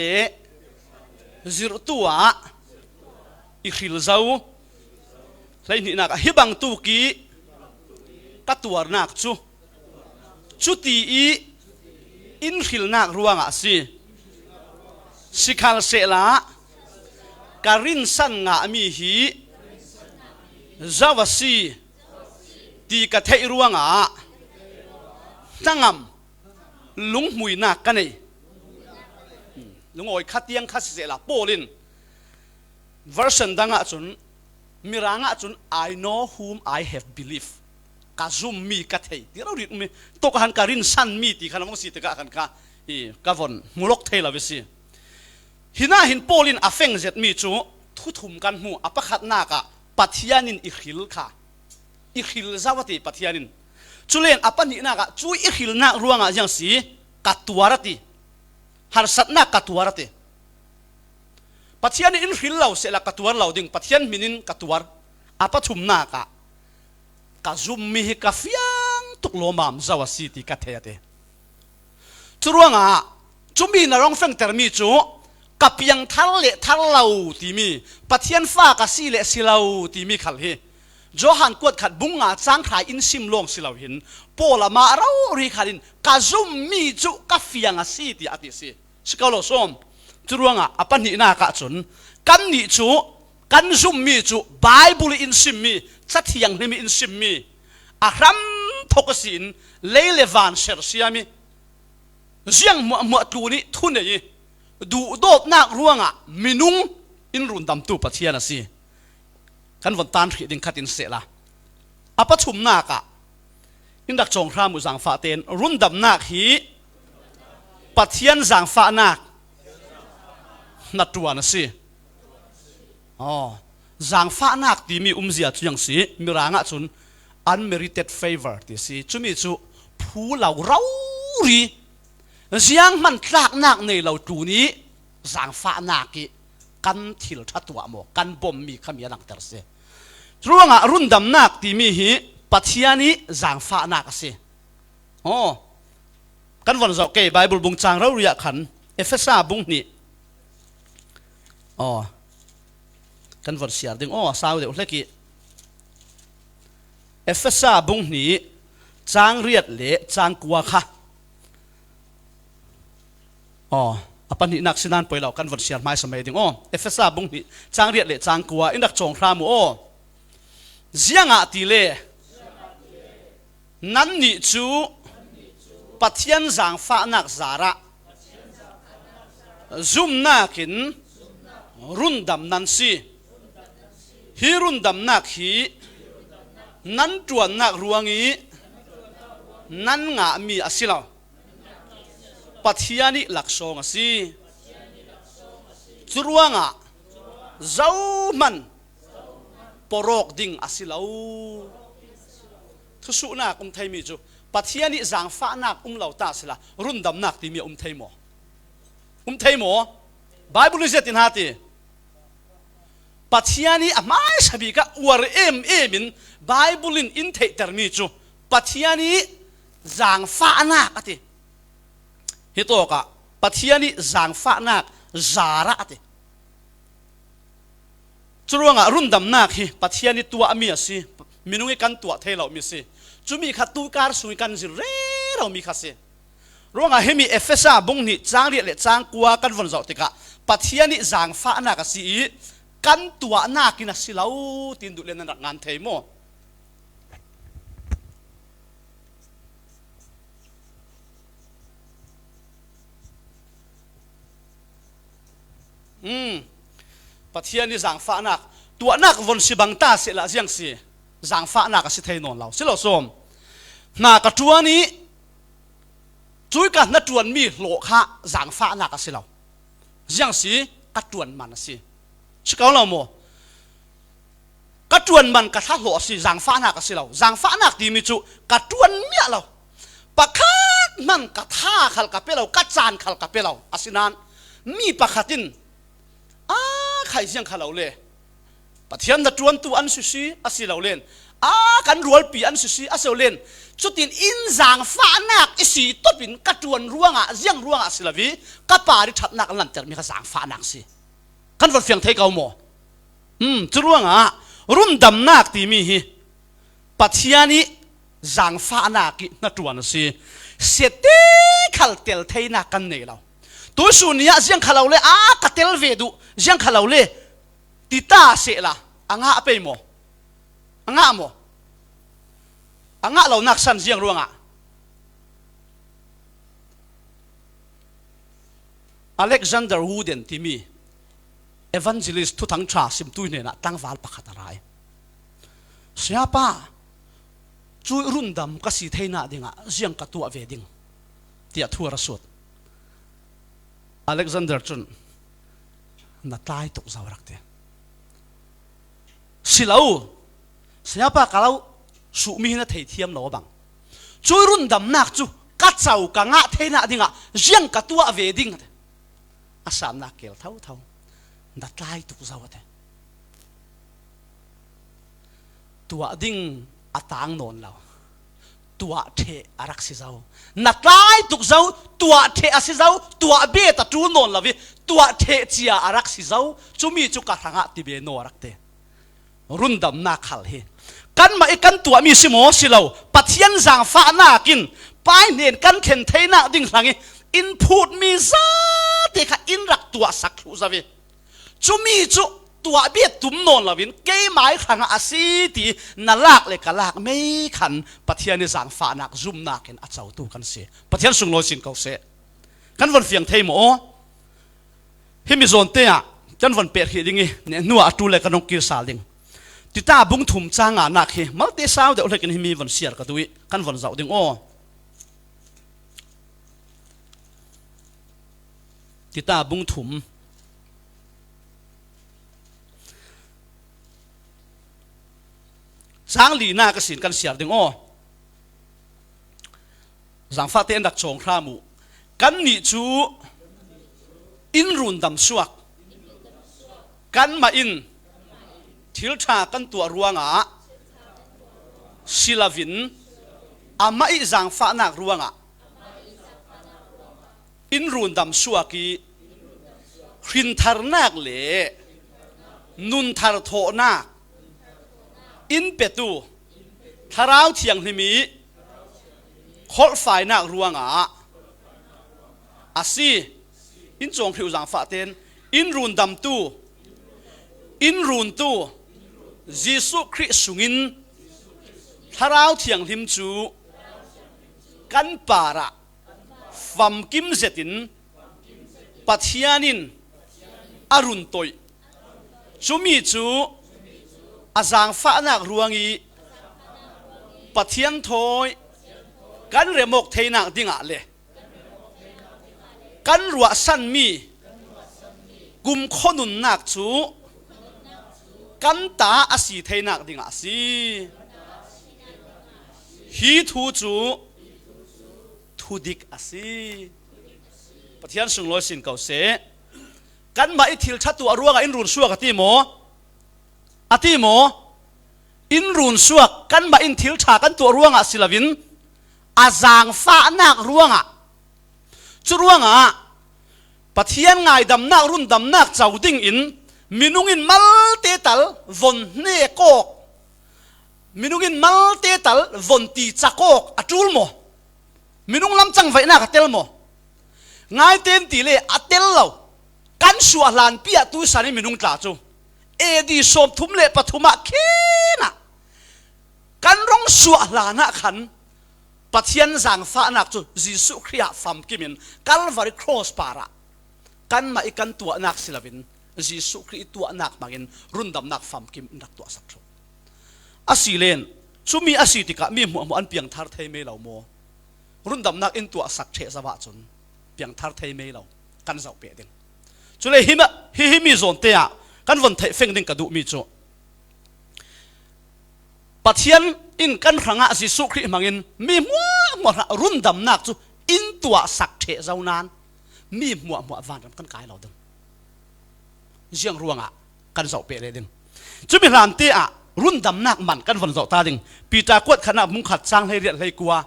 จิรตัวอิขิลเจ้าให้หนีนักฮิบังตุกีกัตัวนักจุตีอินขิลนักรัวงะสิขัลเสละการินสันงะมีฮีจาวสีตีกะเทรัวงะตั้งงลุงมุยนักกันเองลุงโอยขัดยังขัดเสละโปลิน version ดังอ่ะจุนมีร่างอ่ะจุน I know whom I have believedกาซุมมีกะเทยที่เราเรียกมีตกหันการินสันมีตีขนาดมั้งสิตกะหันกะกะวนมุลกเทลาเวสิหินาหินโปลินอเฟงเจ็ดมีจูทุถุมกันหูอปะขัดนากะปัทยานินอิขิลค่ะอิขิลซาวติปัทยานินจุเลนอปะนินากะจูอิขิลนักรัวงะยังสีกัตตัวรติหารสัตนักกัตตัวรติปัทยานินอิขิลเหล่าเสละกัตตัวเหล่าดิ่งปัทยานมินินกัตตัวอปะถุมนากะกาซุมมีกาฟยังตุกโลมามจาวสีติกาเทียเตจุรวงอ่ะจุมีนรองเฟงเตอร์มีจูกับยังทัลเลทัลเลาตีมีปัทยันฟ้ากาสีเลสิเลาตีมีขัลเฮโจฮันกวดขัดบุงอ่ะจางขายอินซิมลงสิเลาหินโปละมาเรารีขัดินกาซุมมีจูกาฟยังอาสีติอาติสิสกาวโลส้มจุรวงอ่ะอปันหินากะจุนกันนิจูกันซุมมีจูไบเบิลอินซิมมีสัตยังนี่มีอินซิมมีอาครัมทกสินเลเลวานเชอร์เซียมีเสียงมัวตูนี้ทุนเนี่ยดูโดดนักร่วงอ่ะมินุงอินรุนดำตูปัทยานะสิกันวันตานหิดิงขัดอินเสละอาปัชุมนักอ่ะอินดักจงครามุสังฟาเตนรุนดำนักฮีปัทยานสังฟานักนัดตัวนะสิอ๋อจางฟ้านักที่มีเสียจุยังสีมีร่างจุน unmerited favor ที่สิจุมีจุผู้เหล่าเรารีเสียงมันคลากนักในเหล่าจูนี้จางฟ้านักกันทิลทัตัวหมอกันบ่มมีขมีหลังเตอร์เสรู้ว่ารุ่นดำนักที่มีหีปัจจัยนี้จางฟ้านักสิอ๋อกันวันจะเก็บไบเบิลบุงจางเราเรียกขันเอเฟซัสบุงนี่อ๋อกันวันเสียดึงอ๋อสาวเดี๋ยวเล็กเอฟเฟซ่าบุงนี้จางเรียดเละจางกัวค่ะอ๋ออปันนี้นักสินันไปเรากันวันเสียไม่สมัยดึงอ๋อเอฟเฟซ่าบุงนี้จางเรียดเละจางกัวอินดักจงครามูอ๋อเสียงอาตีเล่นั่นนี่จูปัทยันจางฟ้านักจาระซุ่มนักินรุ่นดำนันซีฮีรุนดำนักฮีนั้นจวนนักรวงีนั้นงะมีอาศิลาปัทยานิหลักสองสิจรวงะเจ้ามันปรกดิ่งอาศิลาทุสุนักไทยมีจูปัทยานิจางฟ้านักเหล่าตาศิลารุ่นดำนักที่มีไทยหมอไทยหมอไบเบิลเจตินฮาตีปัจจัยนี้ไม่ใช่บิกะวาร์เอ็มินไบเบิลินอินเทอร์มีจูปัจจัยนี้จางฟ้านักติฮิโตกะปัจจัยนี้จางฟ้านักจาระติ จุรงรุ่นดำนักฮีปัทยานิตัวมีสิมินุงกันตัวเทเรามีสิจุมีขัดตูการสุยกันสิเร่เรามีขัดสิรวงเฮมีเอฟเฟซ่าบุงนี่จางเรียเลจางกัวกันวันเสาร์ติกะปัทยานิจางฟ้านักสิกันตัวนักินสิเราตินดูเลนนักงานเทโมปัทยานิจางฟ้านักตัวนักวันสิบังตาเสละเจียงสิจางฟ้านักสิเทนนเราสิเราส้มนักตัวนี้จุยกันนัดจวนมีโลคะจางฟ้านักสิเราเจียงสิกัดจวนมันสิชิคกี้พายเราโมกัดจวนมันกัดท่าโลสิจางฟ้านักสิเราจางฟ้านักที่มีจุกัดจวนเมียเราปะคัดมันกัดท่าขัลกับเปเรากัดจานขัลกับเปเราอาศินันมีปะคัดินใครเสียงขัลเราเลยปะเทียนนัดจวนตัวอันสุสีอาศิเราเล่นกันรัวปีอันสุสีอาศิเราเล่นจุดที่อินจางฟ้านักอิสิต้นปินกัดจวนร่วงเสียงร่วงสิลาวีกัปาริทัดนักลันเตอร์มีกับจางฟ้านักสิกันวันเฟียงเทเกาโมจุร่วงรุ่มดำนักที่มีฮีปัทยานิจางฟ้านักนัดจวนสิเสด็จขัลเตลเทนักกันเนเราตัวส่วนนี้เสียงขัลเราเลยกัดเตลเวดูเสียงขัลเราเลยติตาเสละไปโมโมเรานักสันเสียงร่วงอเล็กซานเดอร์วูเดนที่มีเอวานเจลิสทุทั้งชาสิมตุยเนี่ยนะตั้งวาลปักขัดอะไรเสียป้าจุยรุ่นดำก็สีเทน่าดิ่งเสียงกระตัวเวดิ่งที่ทั่วระสุดอเล็กซานเดอร์จุนนัดไล่ตุกสาวรักเตสิลาวเสียป้าkalauสุมีนะเทียมเราบังจุยรุ่นดำนักจูกัดเจ้ากังะเทน่าดิ่งเสียงกระตัวเวดิ่งอาสามนักเกลเท่านัดไล่ตุกสาวเตตัวดิ่งอัตางนนเราตัวเทอารักสิเจ้านัดไล่ตุกเจ้าตัวเทอาสิเจ้าตัวเบตจูนนเราวิตัวเทเจียอารักสิเจ้าจุมีจุกัดหางะติเบโนรักเตรุ่นดำนักขัลเฮกันมาอีกันตัวมีสิโมสิเราปัทยันจางฟ้านากินไปเนียนกันเข็นเทน่าดิ่งสังอินพูดมีซาเตค่ะอินรักตัวสักทุสวิจุมีจุตัวเบียดตุ้มนนละวินเกยหมายขังอาศีตีน่าลักเลยกะลักไม่ขันปัทยันจางฟ้านักซุ่มนักเห็นอาเจ้าตูกันเสียปัทยันสุงโลสินเขาเสียกันวันเฟียงเทโมเฮมิโซนเตะกันวันเปียกหิดิ่งเนี่ยนัวตูเลยกันนงกิรสาลิงติตาบุ้งทุ่มจางนักเฮมัลเตสาวเดี๋ยวเลยกันมีวันเสียร์กันด้วยกันวันเสาร์ดิ่งติตาบุ้งทุ่มจางลีน่าก็สินกันเสียร์ดิ่งจางฟ้าเต้นดักชงครามูกันนิจูอินรุนดำสวกกันมาอินทิลชากันตัวรัวงศิลาวินอามาอิจางฟ้านักรัวงอินรุนดำสวกีหินทาร์นักเล่นุนทาร์โทนักอินเปตูทาราวเทียงนิมีขอลฝ่ายนักรัวงอาซีอินจงผิวจางฟ้าเต้นอินรุนดำตูอินรุนตูยิสุคริสต์สุงินทาราวเทียงหิมจูกันปาระฟัมกิมเจตินปัทยานินอารุนโตยจุมีจูอาจางฟ้านักรวงอีปัทยันโถยกันเรมกเทนักดิ่งอะเลกันรัวสันมีกุมขนุนนักจูกันตาอาศีเทนักดิ่งอาศีฮีทูจูทูดิกอาศีปะเทียนสุงลอยสินเก่าเสกันมาอิทิลชัดตัวรัวกับอินรุนชัวกับตีโมอาตีโมอินรุนชัวกันมาอินทิลชากันตัวรัวกับศิลวินอาจางฟ้านักรัวกับจุรัวกับปะเทียนไงดำนักรุ่นดำนักเจ้าดิ่งอินมินุงินมัลเตตัล von ne kok minungin malte tal von ti chakok atul mo minung lam chang vai na ka tel mo ngai tem ti le atel lo kan suwa lan pia tu sani minung tla chu edi som thum le pathuma khina kan rong suwa lana khan pathian zang fa nak chu jisu khria fam kimin calvary cross para kan ma ikan tua nak silawin jisu khri tua nak magin rundam nak fam kim nak tua sak chu asilen chumi asitika mi mu an piang thar thei me lo mo rundam nak in tua sak the zawa chun piang thar thei me lo kan zau pe ding chule hi mi zon te a kan von thei feng ding ka du mi chu pathian in kan ranga jisu khri mangin mi mu rundam nak chu in tua sak the zau nan mi mu van kan kai lo ding jiang ruanga kan zau pe le ding chumi ran te a rundam nak man kan von zau ta ding pita kwat khana mung khat chang hei riat hei kwa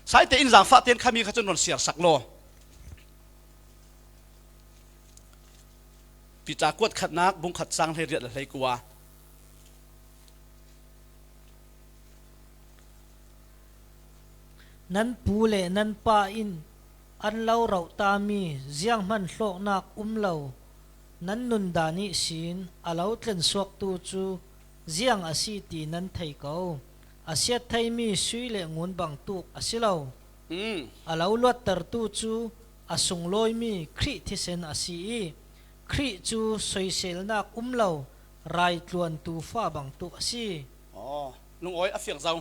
sai te in zang fa ten khami kha chon non siar sak lo pita kwat khat nak bung khat chang hei riat hei kwa nan pu le nan pa in an lau rau ta mi ziang man hlok nak lo nan nun dani sin alau tlen suak tu chu ziang asi ti nan thei ko asiat thai mi sui le ngun bang tuk asilo alau lot tar tu chu asung loi mi khri thi sen asi khri chu soisel nak lo rai tluan tu fa bang tu asi lung oi a fiang zau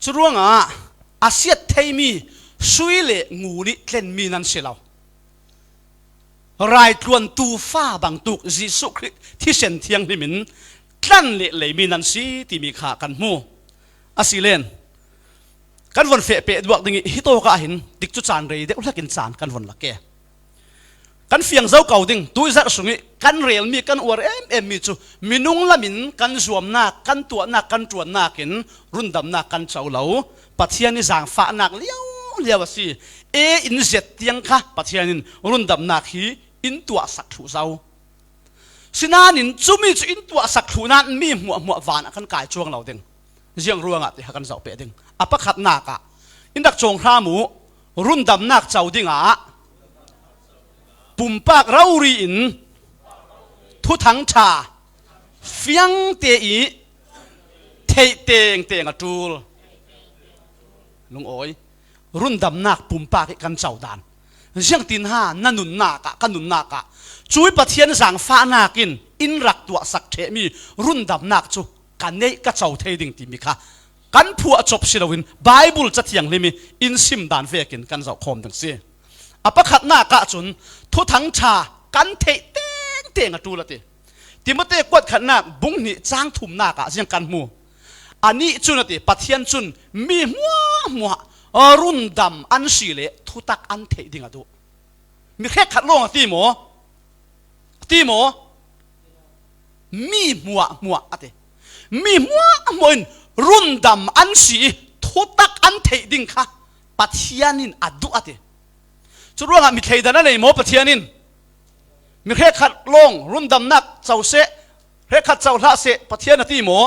churuanga asiat thei mi sui le ngu ni tlen mi nan silau rai tluan tu fa bang tuk jisu khri thi sen thiang ni min tlan le mi nan si ti mi kha kan mu asilen kan von fe pe duak ding hi to ka hin dik chu chan rei de ulakin chan kan von la ke kan fiang zau kau ding tu zar sungi kan rel mi kan war em mi chu minung lamin kan zuam na kan tua na kan tuan na kin rundam na kan chau lo pathian ni zang fa nak liao si e in zet tiang kha pathianin rundam na hi in tua sak thu zau sinanin chumi chu in tua sak thu nan mi mu van kan kai chuang lo ding jiang ruanga ti kan zau pe ding apa khat na ka indak chong hra mu rundam nak chau dinga pumpak rauri in thu thang cha fiang te i thei teng atul lung oi rundam nak pumpak kan chau dan jiang tin ha nanun na ka kanun na ka chui pathian sang fa nakin in rak tua sak the mi rundam nak chu kan nei ka chau thei ding ti mi kha kan phu a chop silawin bible chathiang limi in sim dan vekin kan zau khom dang si apakhat na ka chun thu thang cha kan thei teng atul ati timote kwat khat na bung ni chang thum na ka jiang kan mu ani chunati pathian chun mi muwa rundam an si le thu tak an thei ding adu mi khe khat long ti mo mi muwa ate mi muwa rundam an si thu tak an thei ding kha pathianin adu ate churuanga mi theidana nei mo pathianin mi khe khat long rundam nak chau se he khat chau hla se pathian ati mo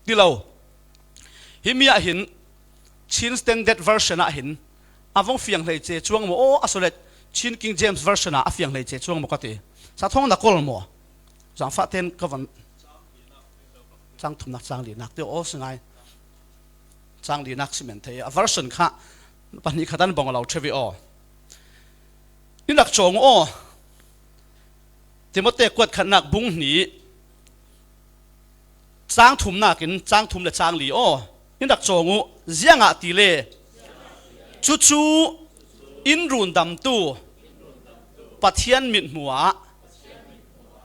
dilo himia hin chin standard version a hin avong fiang hlei che chuang mo asolet chin king james version a fiang hlei che chuang mo ka ti sa thong na kol mo jang fa ten ka van chang thum nak chang li nak te o sangai chang li nak simen the a version kha pani khadan bong lo thevi o ni nak chong o timote kwat khan nak bung ni chang thum nakin chang thum le chang li o ni nak chong u zianga ti le chu in run dam tu pathian mit muwa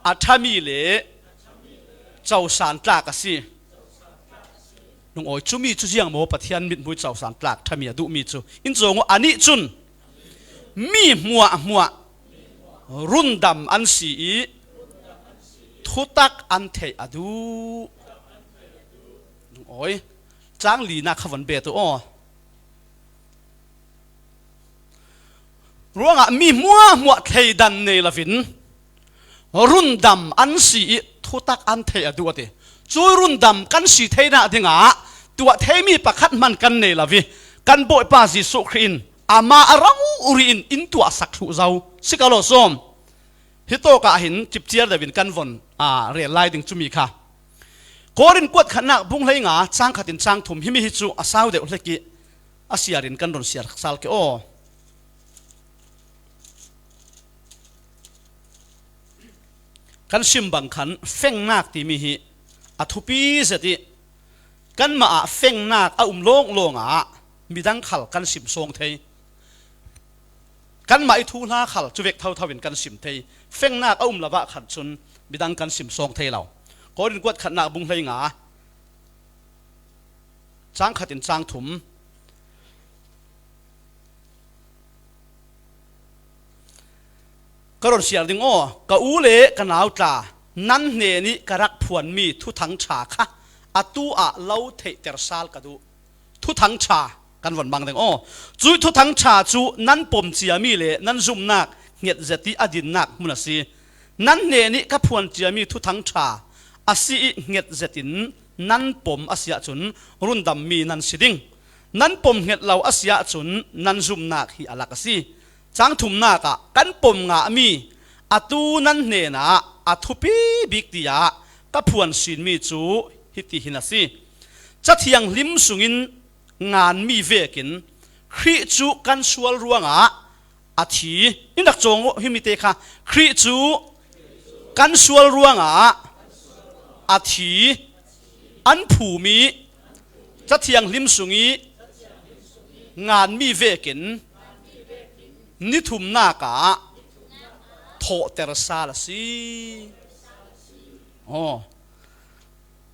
athami le chau san tlak asi nung oi chumi chu jiang mo pathian mit mui chau san tlak thami adu mi chu in chong ani chun mi muwa rundam an si thutak an thei adu nung oi chang li na khawan be to o ruanga mi muwa thei dan nei lavin rundam an si thu tak an thei adu ati chui run dam kan si theina dinga tua themi pakhat man kan nei lawi kan boi pa Jesu Christ ama arang urin in tua sak thu zau sikalo som hito ka hin chipchiar davin kan von real lai ding chumi kha korin kwat khana bung lei nga chang khatin chang thum himi hi chu asaw de uleki asiarin kan ron siar sal ke o kan sim bang khan feng nak ti mi hi athupi zati kan ma feng nak a long longa midang khal kan sim song thei kan mai thu na khal chuwek thau thawin kan sim thei feng nak a lawa khan chun midang kan sim song thei law korin kwat khan nak bung lei nga chang khatin chang thum karon siar ding o ka ule kanau ta nan hne ni karak phuan mi thu thang cha kha atu a lo thei ter sal ka du thu thang cha kan von mang ding o chui thu thang cha chu nan pom chia mi le nan zum nak nget zati adin nak munasi nan hne ni ka phuan chia mi thu thang cha asi nget zatin nan pom asia chun rundam mi nan siding nan pom nget law asia chun nan zum nak hi alakasi chang thum na ka kan pom nga mi atu nan hne na athupi bik tia ka phuan sin mi chu hiti hinasi chathiang lim sungin ngan mi vekin khri chu kan sual ruanga athi indak chong himite kha khri chu kan sual ruanga athi an phu mi chathiang lim sungi ngan mi vekin ni thum na ka tho ter sala si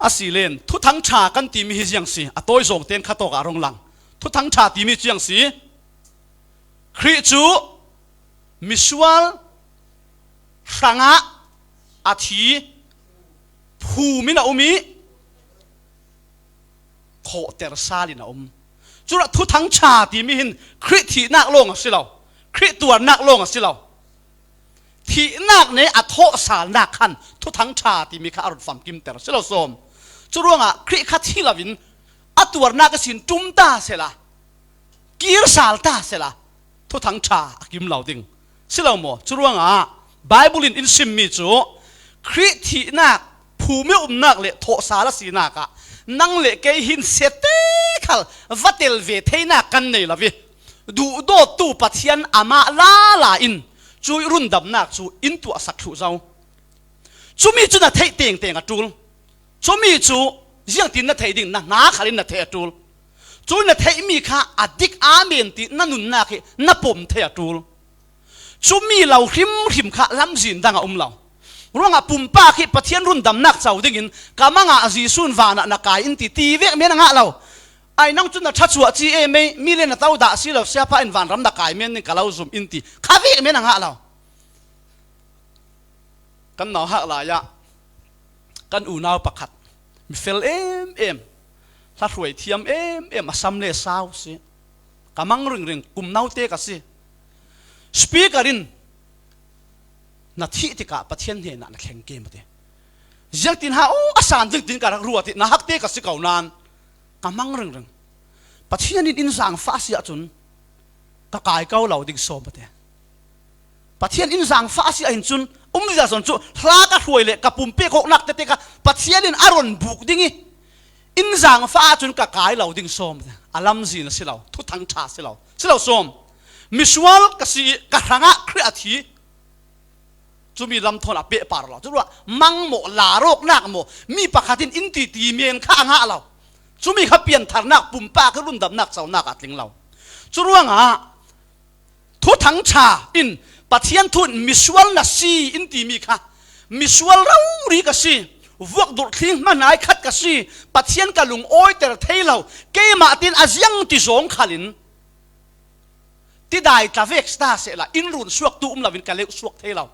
asilen thu thang cha kan ti mi hi jiang si atoi zong ten kha to ka rong lang thu thang cha ti mi jiang si khri chu misual sanga athi phu mi na umi tho ter sali na chura thu thang cha ti mi hin khri thi nak long si lo khri tuar nak long si lo thi nak ne a tho sal nak khan thu thang cha ti mi kha arut fam kim ter si lo som churonga khri kha thi lavin atuar nak sin tum ta sela kir sal ta sela thu thang cha kim lo ding si lo mo churonga bible in sim mi chu khri thi nak phu mi nak le tho sala si nak ka nang le ke hin sete khal vatel ve theina kan nei lawi du do tu pathian ama la la in chui run dam nak chu in tu asak thu zau chumi chu na thei teng teng atul chumi chu jiang tin na thei ding na khalin na thei atul chu na thei mi kha adik amen ti na nun na ke na pom thei atul chumi lau hrim kha lam jin danga law runga pumpa ki pathian run dam nak chau dingin kamanga jisun wana na kai in ti vek me nga law ai nang chu na thachua chi e me mi le na tau da si lo sia pa in van ram da kai men ni kalau zum in ti khavi me nga law kan naw ha la ya kan u naw pakhat mi fel em la ruai thiam em asam le saw si kamang ring kum naw te ka si speakerin na thi tika pathian he na thleng ke mate jaktin ha o asan jaktin ka ruati na hakte ka si kaunan kamang reng pathian in sang fa sia chun ka kai kau lo ding so mate pathian in sang fa sia in chun ja son chu hla ka huai le ka pum pe kok nak te ka pathian in aron buk dingi in sang fa chun ka kai lo ding so mate alam zin si lo thu thang tha si lo som misual ka si ka ranga khriathi chumi lam thon a pe par lo chuwa mang mo la rok nak mo mi pakhatin in ti men kha nga lo chumi kha pian thar nak pum pa ka run dam nak chau nak atling lo churuanga thu thang cha in pathian thun misual na si in ti mi kha misual rau ri ka si vok dur thing manai khat ka si pathian ka lung oi ter theilo ke ma tin aziang ti zong khalin ti dai tlavek sta se la in run suak tu lavin ka le suak theilo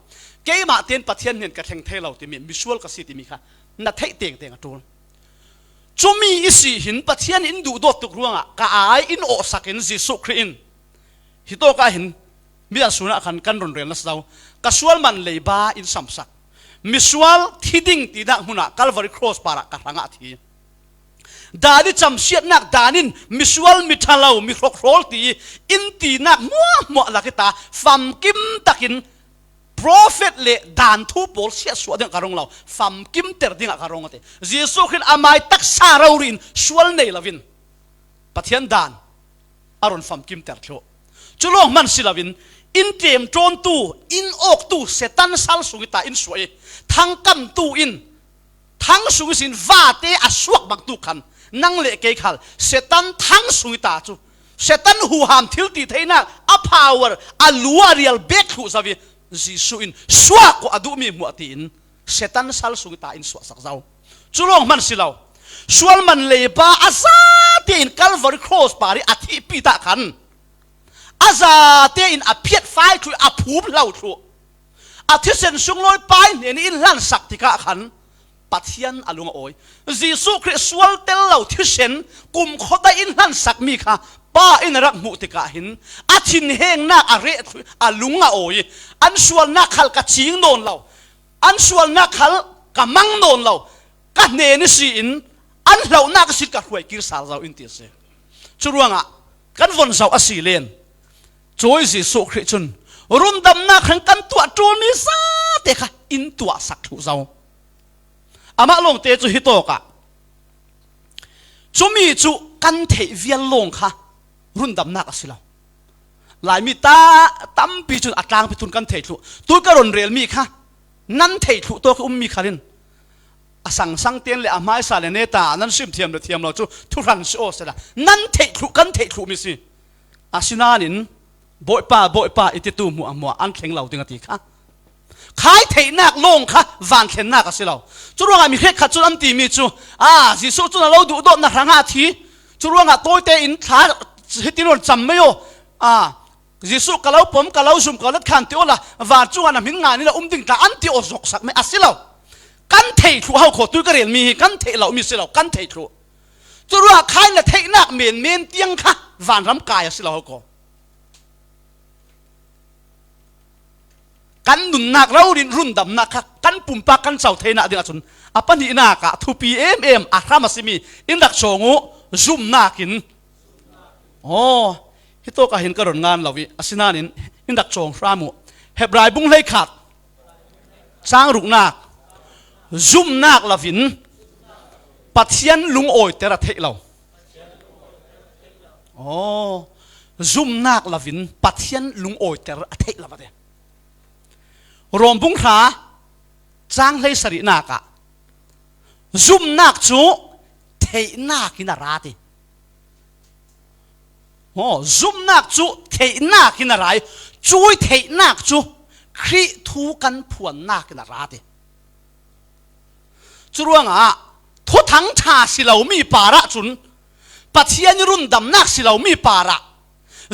ke ma ten pathian nen ka theng theilo ti mi visual ka si ti mi kha na thei teng atul chumi isi hin pathian in du dot tu ruanga ka ai in o sakin Jesu Christ hi to ka hin mi asuna khan kan ron ren las daw ka sual man leiba in samsak misual thiding ti na huna Calvary cross para ka ranga thi dani cham siat nak danin misual mithalau mi khrol ti in ti nak mo lakita fam kim takin prophet le dan thu pol sia su ding karong law fam kim ter ding karong ate jesu khin amai tak sarawrin sual nei lavin pathian dan aron fam kim ter thlo chulong man silavin in tem tron tu in ok tu setan sal sungita in suai thang kam tu in thang sungisin vate aswak bak tu khan nang le ke khal setan thang sungita chu setan hu ham thil ti theina a power a luarial bek hu savi jisu in swa ko adu mi mu atin setan sal sungita in swa sak zau chulong man silaw sual man le pa asa te in Calvary cross pari athi pi ta khan aza te in a phiat fai thu a phum lau thu a thisen sung loi pai ne ni in lan sak ti ka khan pathian alunga oi jisu christ sual tel lau thisen kum khoda in lan sak mi kha pa in rak mu ti ka hin a thin heng na a re alunga oi an sual na khal ka ching non lau an sual na khal ka mang non lau ka ne ni si in an lau na ka sit ka huai kir sal zau in ti se churuanga kan von zau asilen joy jisu christ chun run dam na khan kan tua tu mi sa te kha in tua sak thu zau ama long te chu hitoka chumi chu kan thei vial long kha run dam na asilo lai mi ta tam pi chu atlang pi tun kan thei thu tu ka ron rel mi kha nan thei thu to ka mi khalin asang sang ten le amai sa le neta nan sim thiam le thiam lo chu thu ran so sela nan thei thu kan thei thu mi si asinanin boi pa iti tu mu amwa an thleng lau dinga ti kha khai thei nak long kha van thlen nak asilau churonga mi khet khat chu am ti mi chu jisu chu na lo du do na ranga thi churonga toite in tha hitinon chammeyo jisu kalau pom kalau zum kalau khan ti ola van chu ana min nga ni la ding ta an ti o zok sak me asilau kan thei thu hau kho tu ka rel mi kan thei lau mi silau kan thei thu churonga khai la thei nak men tiang kha van ram kai asilau ko kan nun nak raurin run dam nak kan pumpa kan chau theina ding achun apani na ka thu pi em akhramasimi in rak chongu zoom nakin hito ka hin karon ngan lawi asinanin in rak chong hramu hebrai bung lei khat chang ruk nak zoom nak lavin pathian lung oi tera theilo zoom nak lavin pathian lung oi ter a theila bade rom bung kha chang lei sari na ka zoom nak chu thei nak ina rati zoom nak chu thei nak ina rai chui thei nak chu khri thu kan phuan nak ina rati churuanga thu thang tha silau mi para chun pathian run dam nak silau mi para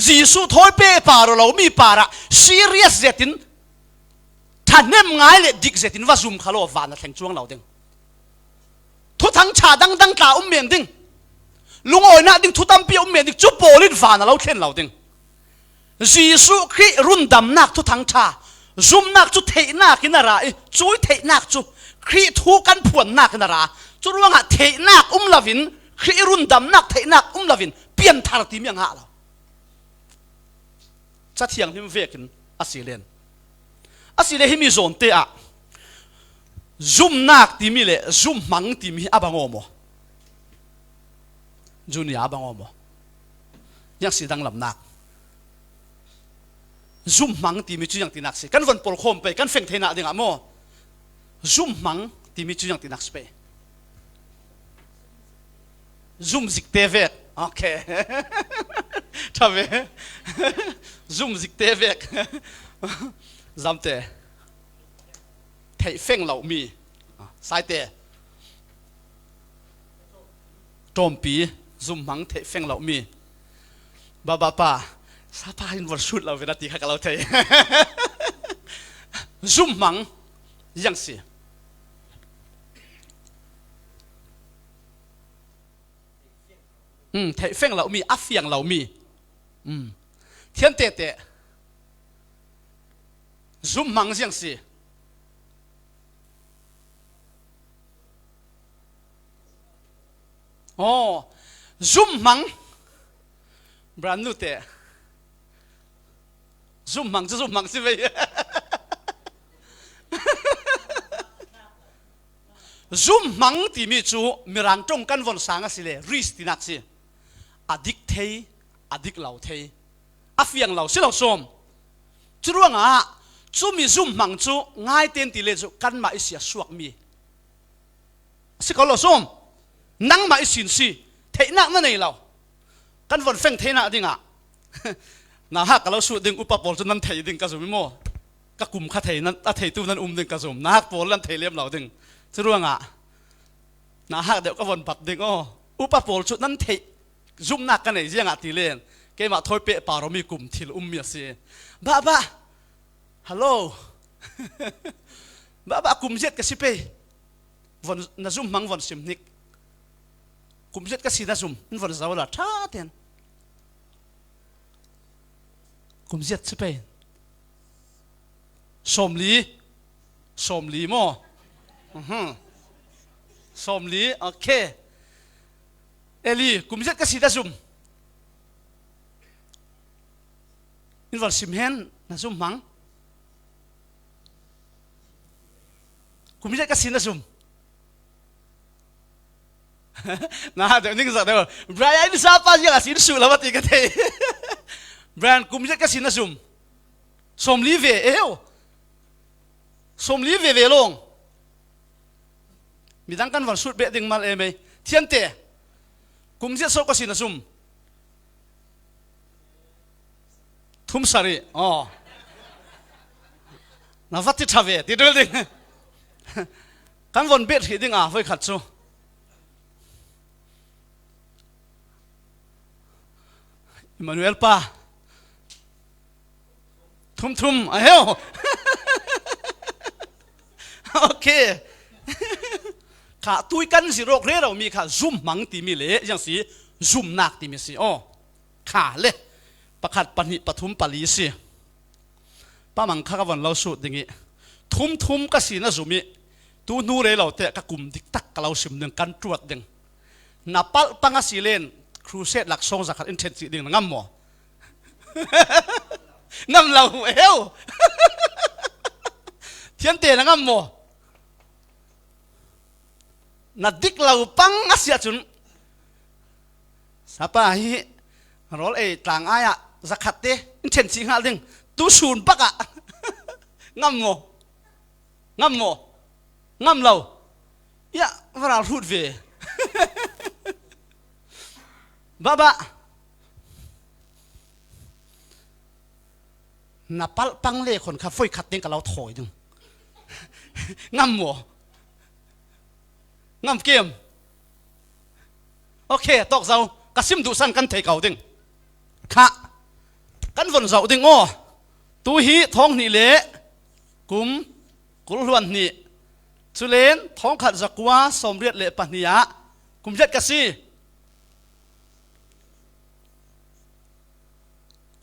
jisu thoi pe paro lo mi para serious zetin thanem ngai le dik zetin wa zoom khalo van thleng chuang lo ding thu thang cha dang ta men ding lungoi na ding thu tam pi men ding chu polin van lo thlen lo ding jisu khi run dam nak thu thang cha zoom nak chu thei nak ina ra chui thei nak chu khi thu kan phuan nak ina ra chu ruanga thei nak lavin khi run dam nak thei nak lavin pian thar ti miang ha lo cha thiang him vekin asilen asile himi zon te a zoom nak ti mi le zoom mang ti mi abangomo junia abangomo yang sidang lam nak zoom mang ti mi chu yang tinak se kan von pol khom pe kan feng thena ding amo zoom mang ti mi chu yang tinak pe zoom zik tv okay tabe zoom zik tv zamte thei feng lau mi sai te tompi zoom mang thei feng lau mi ba pa sa pa in war shoot lau venati kha lau thei zoom mang yang si thei feng lau mi afiang lau mi thian te zoom mang yang si โอ้ซุ่มมังบรันนูเตะซุ่มมังจะซุ่มมังสิไปซุ่มมังที่มีจูมีรันจงกันวันสังสิเลยริสตินักสิอดิกเทยอดิกเหล่าเทยอาเฟียงเหล่าสิเราส้มจูร่วงจูมีซุ่มมังจูง่ายเต็นตีเลจูกันมาอิเสียสวกมีสิเขาเราส้มนั่งมาอิสินสิเทนักนั่นเองเรากันวันเฟ่งเทนักดิ่งน่าฮักเราสูดดึงอุปปอลจนนั้นเทดึงกระสุนไม่โม่ก็กลุ่มข้าเทนั้นเทตู้นั้นดึงกระสุนน่าฮักปอลนั้นเทเลี้ยมเราดึงจะรู้ง่ะน่าฮักเดี๋ยวก็วันปัดดึงอุปปอลชุดนั้นเทซุ่มนักกันไหนเรื่องตีเล่นเกมาถอยเปะป่าเรามีกลุ่มที่เมียสิบ้าฮัลโหลบ้ากลุ่มเจ็ดกันสิเปวันน่าซุ่มมังวันสิมนิกกลุ่มเจ็ดกันสิน่าซุ่มนั่นวันเสาร์ละช้าเต็นกลุ่มเจ็ดสิเปสมลีโม่สมลีโอเคเอลีกลุ่มเจ็ดกันสิน่าซุ่มนั่นวันสิมเฮนน่าซุ่มมังกลุ่มเจ็ดกันสิน่าซุ่มนะเดี๋ยวนึกสักเดี๋ยวแบรนด์ซาปายังสินสุลาวติกันเทแบรนด์กุมจะกันสินะซุมสมลีเวสมลีเวลงมีดังกันวันสุดเบดิงมาเอเมเทียนเตกุมจะโซกันสินะซุมทุ่มสารีอ๋อนาวัดที่ทาวเวที่ดูดิกันวันเบดที่ดิงไว้ขัดซูอิมานูเอลป้าทุ่มเฮ้ยโอเคข้าตุยกันสิโรคเร่เรามีข้าซุ่มมังตีมีเละอย่างสิซุ่มนักตีมีสิอ๋อข้าเละประคัดปัญหิปทุมปลีสิป้ามังข้าวันเราสุดอย่างงี้ทุ่มก็สินะซุมิตูนูเร่เราเตะกับกลุ่มดิกตักกับเราสิมหนึ่งกันตรวจดึงนับปัลปังสิเลนครูเซตหลักทรงสักอินเทนซีดึงงั้มหมองั้มเราเอวเทียนเตะงั้มหมอนัดดิกเราปังอาเซียจุนสาปาฮีรอลต่างอายะสักขัดเตอินเทนซีหาดึงตูสูนปักอะงั้มหมองั้มเราอย่าว่าเราพูดเวบ้านับปังเล่คนข้าฟุ้ยขัดเต็งกับเราถอยดึงงั้มหมองั้มเกมโอเคตอกเสากระซิมดูสั้นกันเทเก่าดึงข้ากันวนเสาดึงอ้อตูฮีท้องนี่เละกุลล้วนนี่สุเลนท้องขัดจักว่าสมเรียดเละปนิยะกุมเจ็ดกษี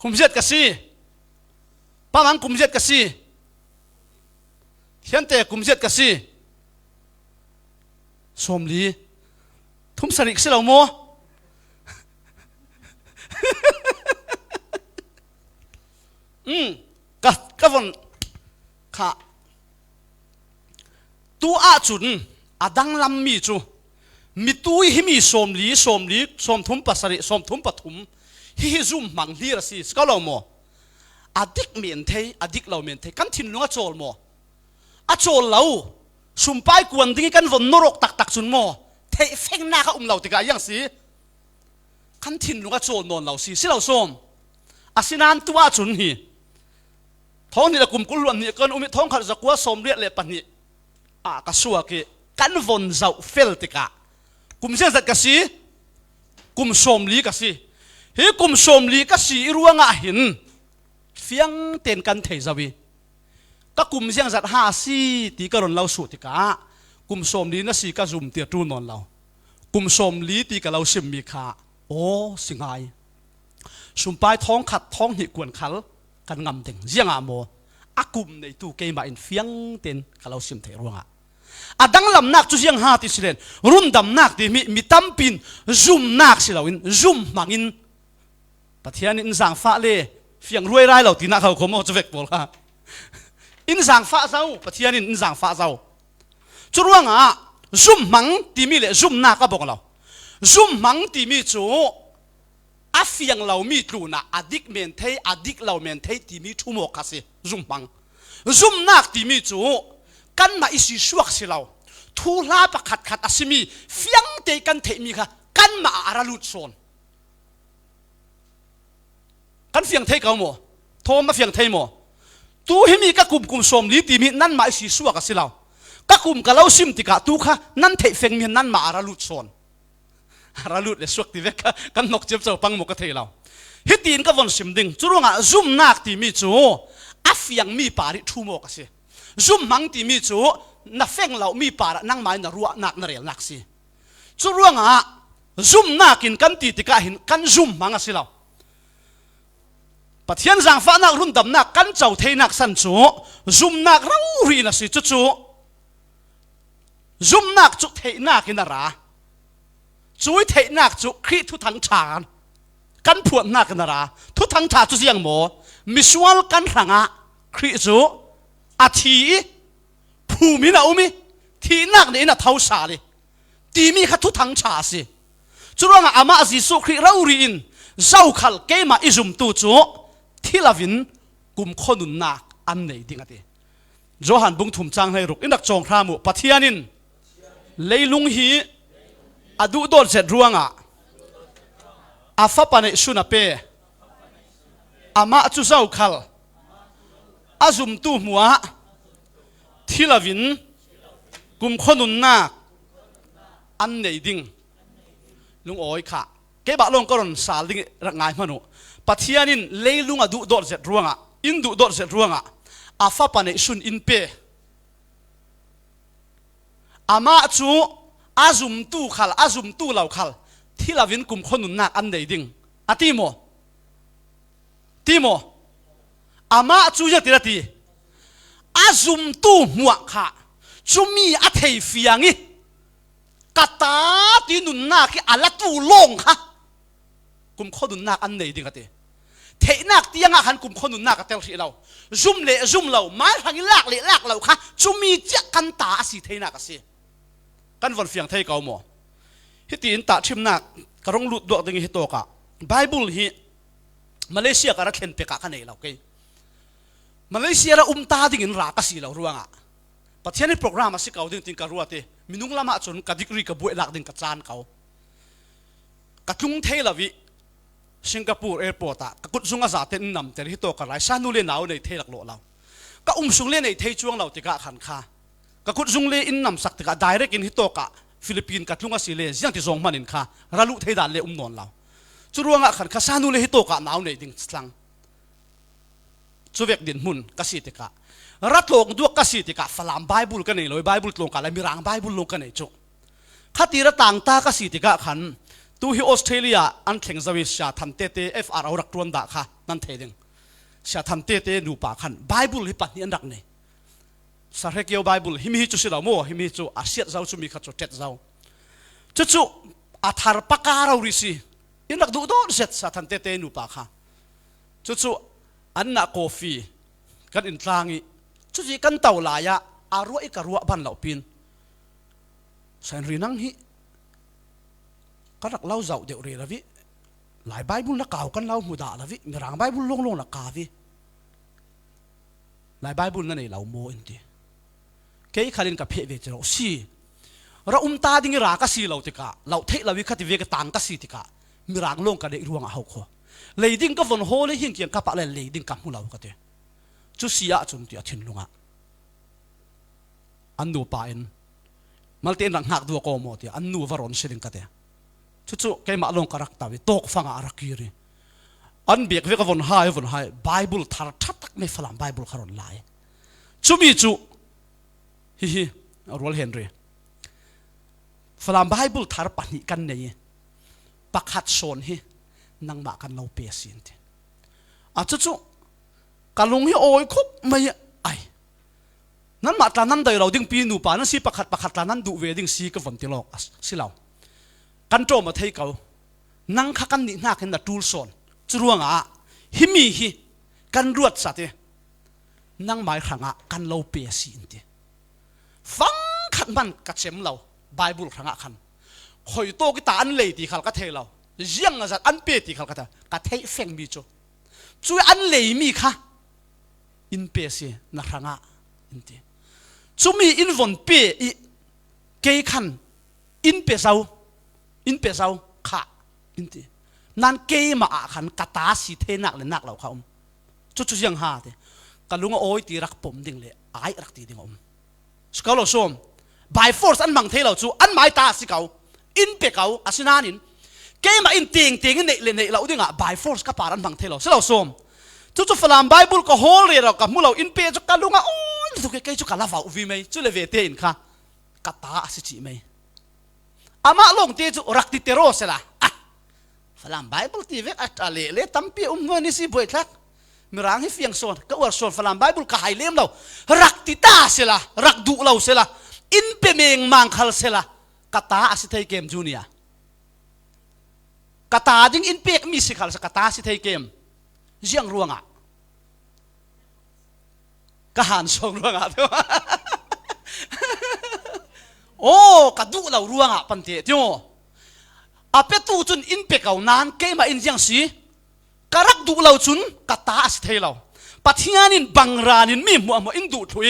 กุมเจ็ดกษีป้ามังกุมเจ็ดกษีเทียนเตะกุมเจ็ดกษีสมลีทุ่มสริกสิเราโมก็วันข้าตัวอาจุนอาดังลำมีจูมีตัวหิมีสมลีสมทุ่มปัสริสมทุ่มปฐุมฮิซุมมังลีรสิสก็เราโมอดิกเมียนเทอดิกเราเมียนเทกันทิ้งลุงอาโจลโมอาโจลเราสุมไปกวนดิ้งกันวนนรกตักจุนโมเทเฟ่งหน้าเขาเราติกายังสิกันทิ้งลุงอาโจลนอนเราสิเราส้มอาศินันตัวอาจุนฮีท้องนี่ละกลุ่มกุลวนนี่กันท้องขัดจักว่าสมเรียดเละปนี่กษัวกีกันวนเจ้าเฟลติกากลุ่มเสียงสัตกษีกลุ่มสมลีกษีเฮ้กลุ่มสมลีกษีรัวงะหินเฟียงเต็นกันเทจาวีก็กลุ่มเสียงสัตหาสีตีกระรนเราสุติกากลุ่มสมลีนั่นสีกระจุมเตียจูนนเรากลุ่มสมลีตีกับเราสิมมีขาโอ้สิงไงสุมปลายท้องขัดท้องหิกวนขัลกันงำเต็งเสียงอาโมอากุมในตู้เกมาอินเฟียงเต็นกับเราสิมเทรัวงะ adang lam nak chu siang ha ti silen run dam nak ti mi tampin zoom nak silawin zoom mangin pathian in sang fa le fiang ruai rai lo ti na khau khomo chwek pol ha in sang fa zau pathian in sang fa zau churuanga zoom mang ti mi le zoom na ka bok lo zoom mang ti mi chu a fiang lo mi tlu na adik men thei adik lo men thei ti mi thumo ka se zoom mang zoom nak ti mi chu kan ma isi suak silaw thu la pakhat khat asimi fiang te kan thei mi kha kan ma aralut son kan fiang thei ka mo thom ma fiang thei mo tu hi mi ka kum som li ti mi nan ma isi suak asilaw ka kum ka lo sim ti ka tu kha nan thei feng mi nan ma aralut son aralut le suak ti vek kan nok chep chaw pang mo ka thei law hi tin ka von sim ding churunga zoom nak ti mi chu a fiang mi pari thu mo ka se zoom mang ti mi chu na feng lau mi para nang mai na ruwa nak na rel nak si chu ruanga zoom nakin kan ti tika hin kan zoom manga silaw pathian jang fa nak run dam nak kan chau thei nak san chu zoom nak rau ri na si chu chu zoom nak chu thei nak in ra chui thei nak chu khri thu thang chan kan phuat nak na ra thu thang tha chu siang mo misual kan ranga khri chu a thiภูมินะอุมิที่นักเนี่ยนะเท้าสาเลยตีมีขัดทุทั้งชาสิจุดว่าอามาสิสุขเราเรียนเจ้าขัลเกมาอิจุมตูจูที่ลาวินกุมคนนุนนักอันไหนดิ้งอ่ะทีโจฮันบุงถุมจังให้รุกอินักจงพรามุปัทยานินเลยลุงฮีอดูโดนเสร็จร่วงอ่ะอาฟ้าปานในสุนับเปอามาจุเจ้าขัลอาจุมตูมัวที่ลาวินกุมคนนุนนักอันไหนดิ้งลุงโอยค่ะเก็บลงก็รอนสาลิงรักง่ายมนุปัทยานินเลยลุงอดูโดดเสร็จร่วงอ่ะอินดูโดดเสร็จร่วงอ่ะอาฟ้าปานในสุนอินเปอามาจูอาจุมตูขัลอาจุมตูเหล่าขัลที่ลาวินกุมคนนุนนักอันไหนดิ้งอะตีโมอามาจูยังติระตีอาซุมตูมัวค่ะจุมีอาเทฟียงี้กตาตีนุนนาคีอัลตูลงค่ะกุมคนนุนนาอันไหนดิ้งกันเตเทนักที่ยังหันกุมคนนุนนากันเตลที่เราซุมเละซุมเราไม้ทางนี้ลากเราค่ะจุมีจะกันตาสิเทนักสิกันวันเฟียงเทเกาหมอฮิตีนตาชิมนักกระรองลุดดวงดึงฮิโตกะไบเบิลฮิมาเลเซียกระเข็นเปกะกันไหนเราเกยมาเลเซียเราตาดิ่งรักกันสิเรารู้งะปัจจัยในโปรแกรมมาสิเขาดิ่งการรู้ว่าเตมินุงละมาจนกัดดิกรีกับบุยหลักดิ่งกัดจานเขากัดจุงเทลวิสิงคโปร์แอร์พอร์ตอะกัดจุงอาซาเตนนำแต่ที่โตกันไรซานูเลนเอาในเทหลักโลเรากัดสุงเลนในเทจวงเราติกะขันคากัดจุงเลอินนำสักติกะไดเรกอินที่โตกะฟิลิปปินส์กัดจุงอาศิเลยังที่ส่งมันอินคาราลุเทดันเลนอนเราจุรู้งะขันคาซานูเลที่โตกะเอาในดิ่งสังจูเวกดินมุนกสิติกะรัฐโลกด้วยกสิติกะฝรั่งไบเบิลกันนี่เลยไบเบิลลงกันเลยมีร่างไบเบิลลงกันนี่จุขัดตีระต่างตากสิติกะขันตัวที่ออสเตรเลียอันแข่งสวิสชาทันเตเต FR เอารักรวนด่าค่ะนั่นเทดิงชาทันเตเตนูปาขันไบเบิลฮิปันนี่อันรักนี่สารเกี่ยวไบเบิลฮิมิจุสิเราโม่ฮิมิจุอาเซียเจ้าจุมีขัดจุเจ็ดเจ้าจุอาธารปากการเราริสิอันรักดูโดนเสร็จชาทันเตเตนูปาค่ะจุอันนักกาแฟกันอินทรางอีชุดที่กันเต่าลายะอารวอีกรัวบันเหล่าปินแสนรีนังฮิก็รักเล่าเจ้าเดี๋ยวเรียละวิหลายใบบุญนักข่าวกันเล่ามุดาละวิมีร่างใบบุญลงนักข่าววิหลายใบบุญนั่นเองเราโมอินทีเกี่ยขันกับเพจเวจเราสีเราตาดิ้งรากสีเราติกะเราเทเราวิคัติเวกต่างกสีติกะมีร่างลงกันในรวงเอาขอเลยดิ้งก็วนโฮเลยหิ้งเกี่ยงกับอะไรเลยดิ้งกับหูเราก็เถอะจุดเสียจุดที่ทิ้งลงอ่ะอันนูปาอินมาเต้นรังหักตัวโกโมที่อันนูวารอนเสด็จก็เถอะจุดแกมาลงกระรักตาวิตกฟังอารักยีรีอันเบียกเวกวนไฮไบเบิลทาร์ทัดไม่ฝรั่งไบเบิลขรอนไลจุมีจุฮิรัวเฮนรีฝรั่งไบเบิลทาร์ปนิกันเนี่ยปักหัดโซนฮินังมากันเราเปียสินทีจุกันลงให้โอยคุบไม่ไอ นั้นมาตานั้นได้เราดิ้งปีนูป่านั้นสิประคัดตานั้นดูเวดิ้งสีก็ฝนติลอกสิเรากันโจมาเทยเขานั่งข้ากันนี่นักเห็นแต่ตูลสอนจรวงหิมีหิกันรวดสัตย์นั่งหมายขังกันเราเปียสีนเดีฟังขัดมันกัดเข็มเราไบเบิลขังขันคอยโตกิตาอันเลยตีขัลกัดเทเราเยี่ยงอาจารย์อันเปียตีขัลกัดกัดเทเฟงมีโจช่วยอันเลยมีค่ะอินเปียสีนักขังอินเดีจุมีอินวนเปียอีเกยขันอินเปียเซาค่ะอินเดีนั่นเกยมาขันกัดตาสีเทนักเลยนักเราเขาจุดยังหาเดกันลุงโอ้ยตีรักผมดิ่งเลยไอ้รักตีดิ่งสกอลโซม by force อันมังเทเราจูอันหมายตาสิเขาอินเปียเขาอาศินานินเกยมาอินเตียงเนี่ยเราดิ่งby force ก็ปารันมังเทเราสิเราโซมจุดฝรั่งไบเบิลก็โฮลเลยเรากับมุเราอินเปียจุกันลุงโอ้ยทุกเกยจุกันลาฟาอุวิไม่จุเลเวเตอินค่ะกัดตาสิจีไม่อามาลงเตจุรักติเตโรเสละฝรั่งไบเบิลที่เวกอัตเลตั้มปีเงินนี่สิบวยทักมีร่างให้เฟียงโซนก็ว่าโซนฝรั่งไบเบิลก็หายเลี้ยมเรารักติตาเสละรักดูเราเสละอินเปเมงมังคัลเสละกัตตาสิเทเกมจูเนียกัตตาดิ้งอินเปกมีสิคัลสกัตตาสิเทเกมเจียงรวงกหันส่งรวงโอ้กัดดูเรารวงปันเทติโออาเป็ดตูจุนอินเปกเอานานเกมาอินยังสีกรักดูเราจุนกัตตาสิเทเราปัทยานินบังรานินมีมัวอินดูถุย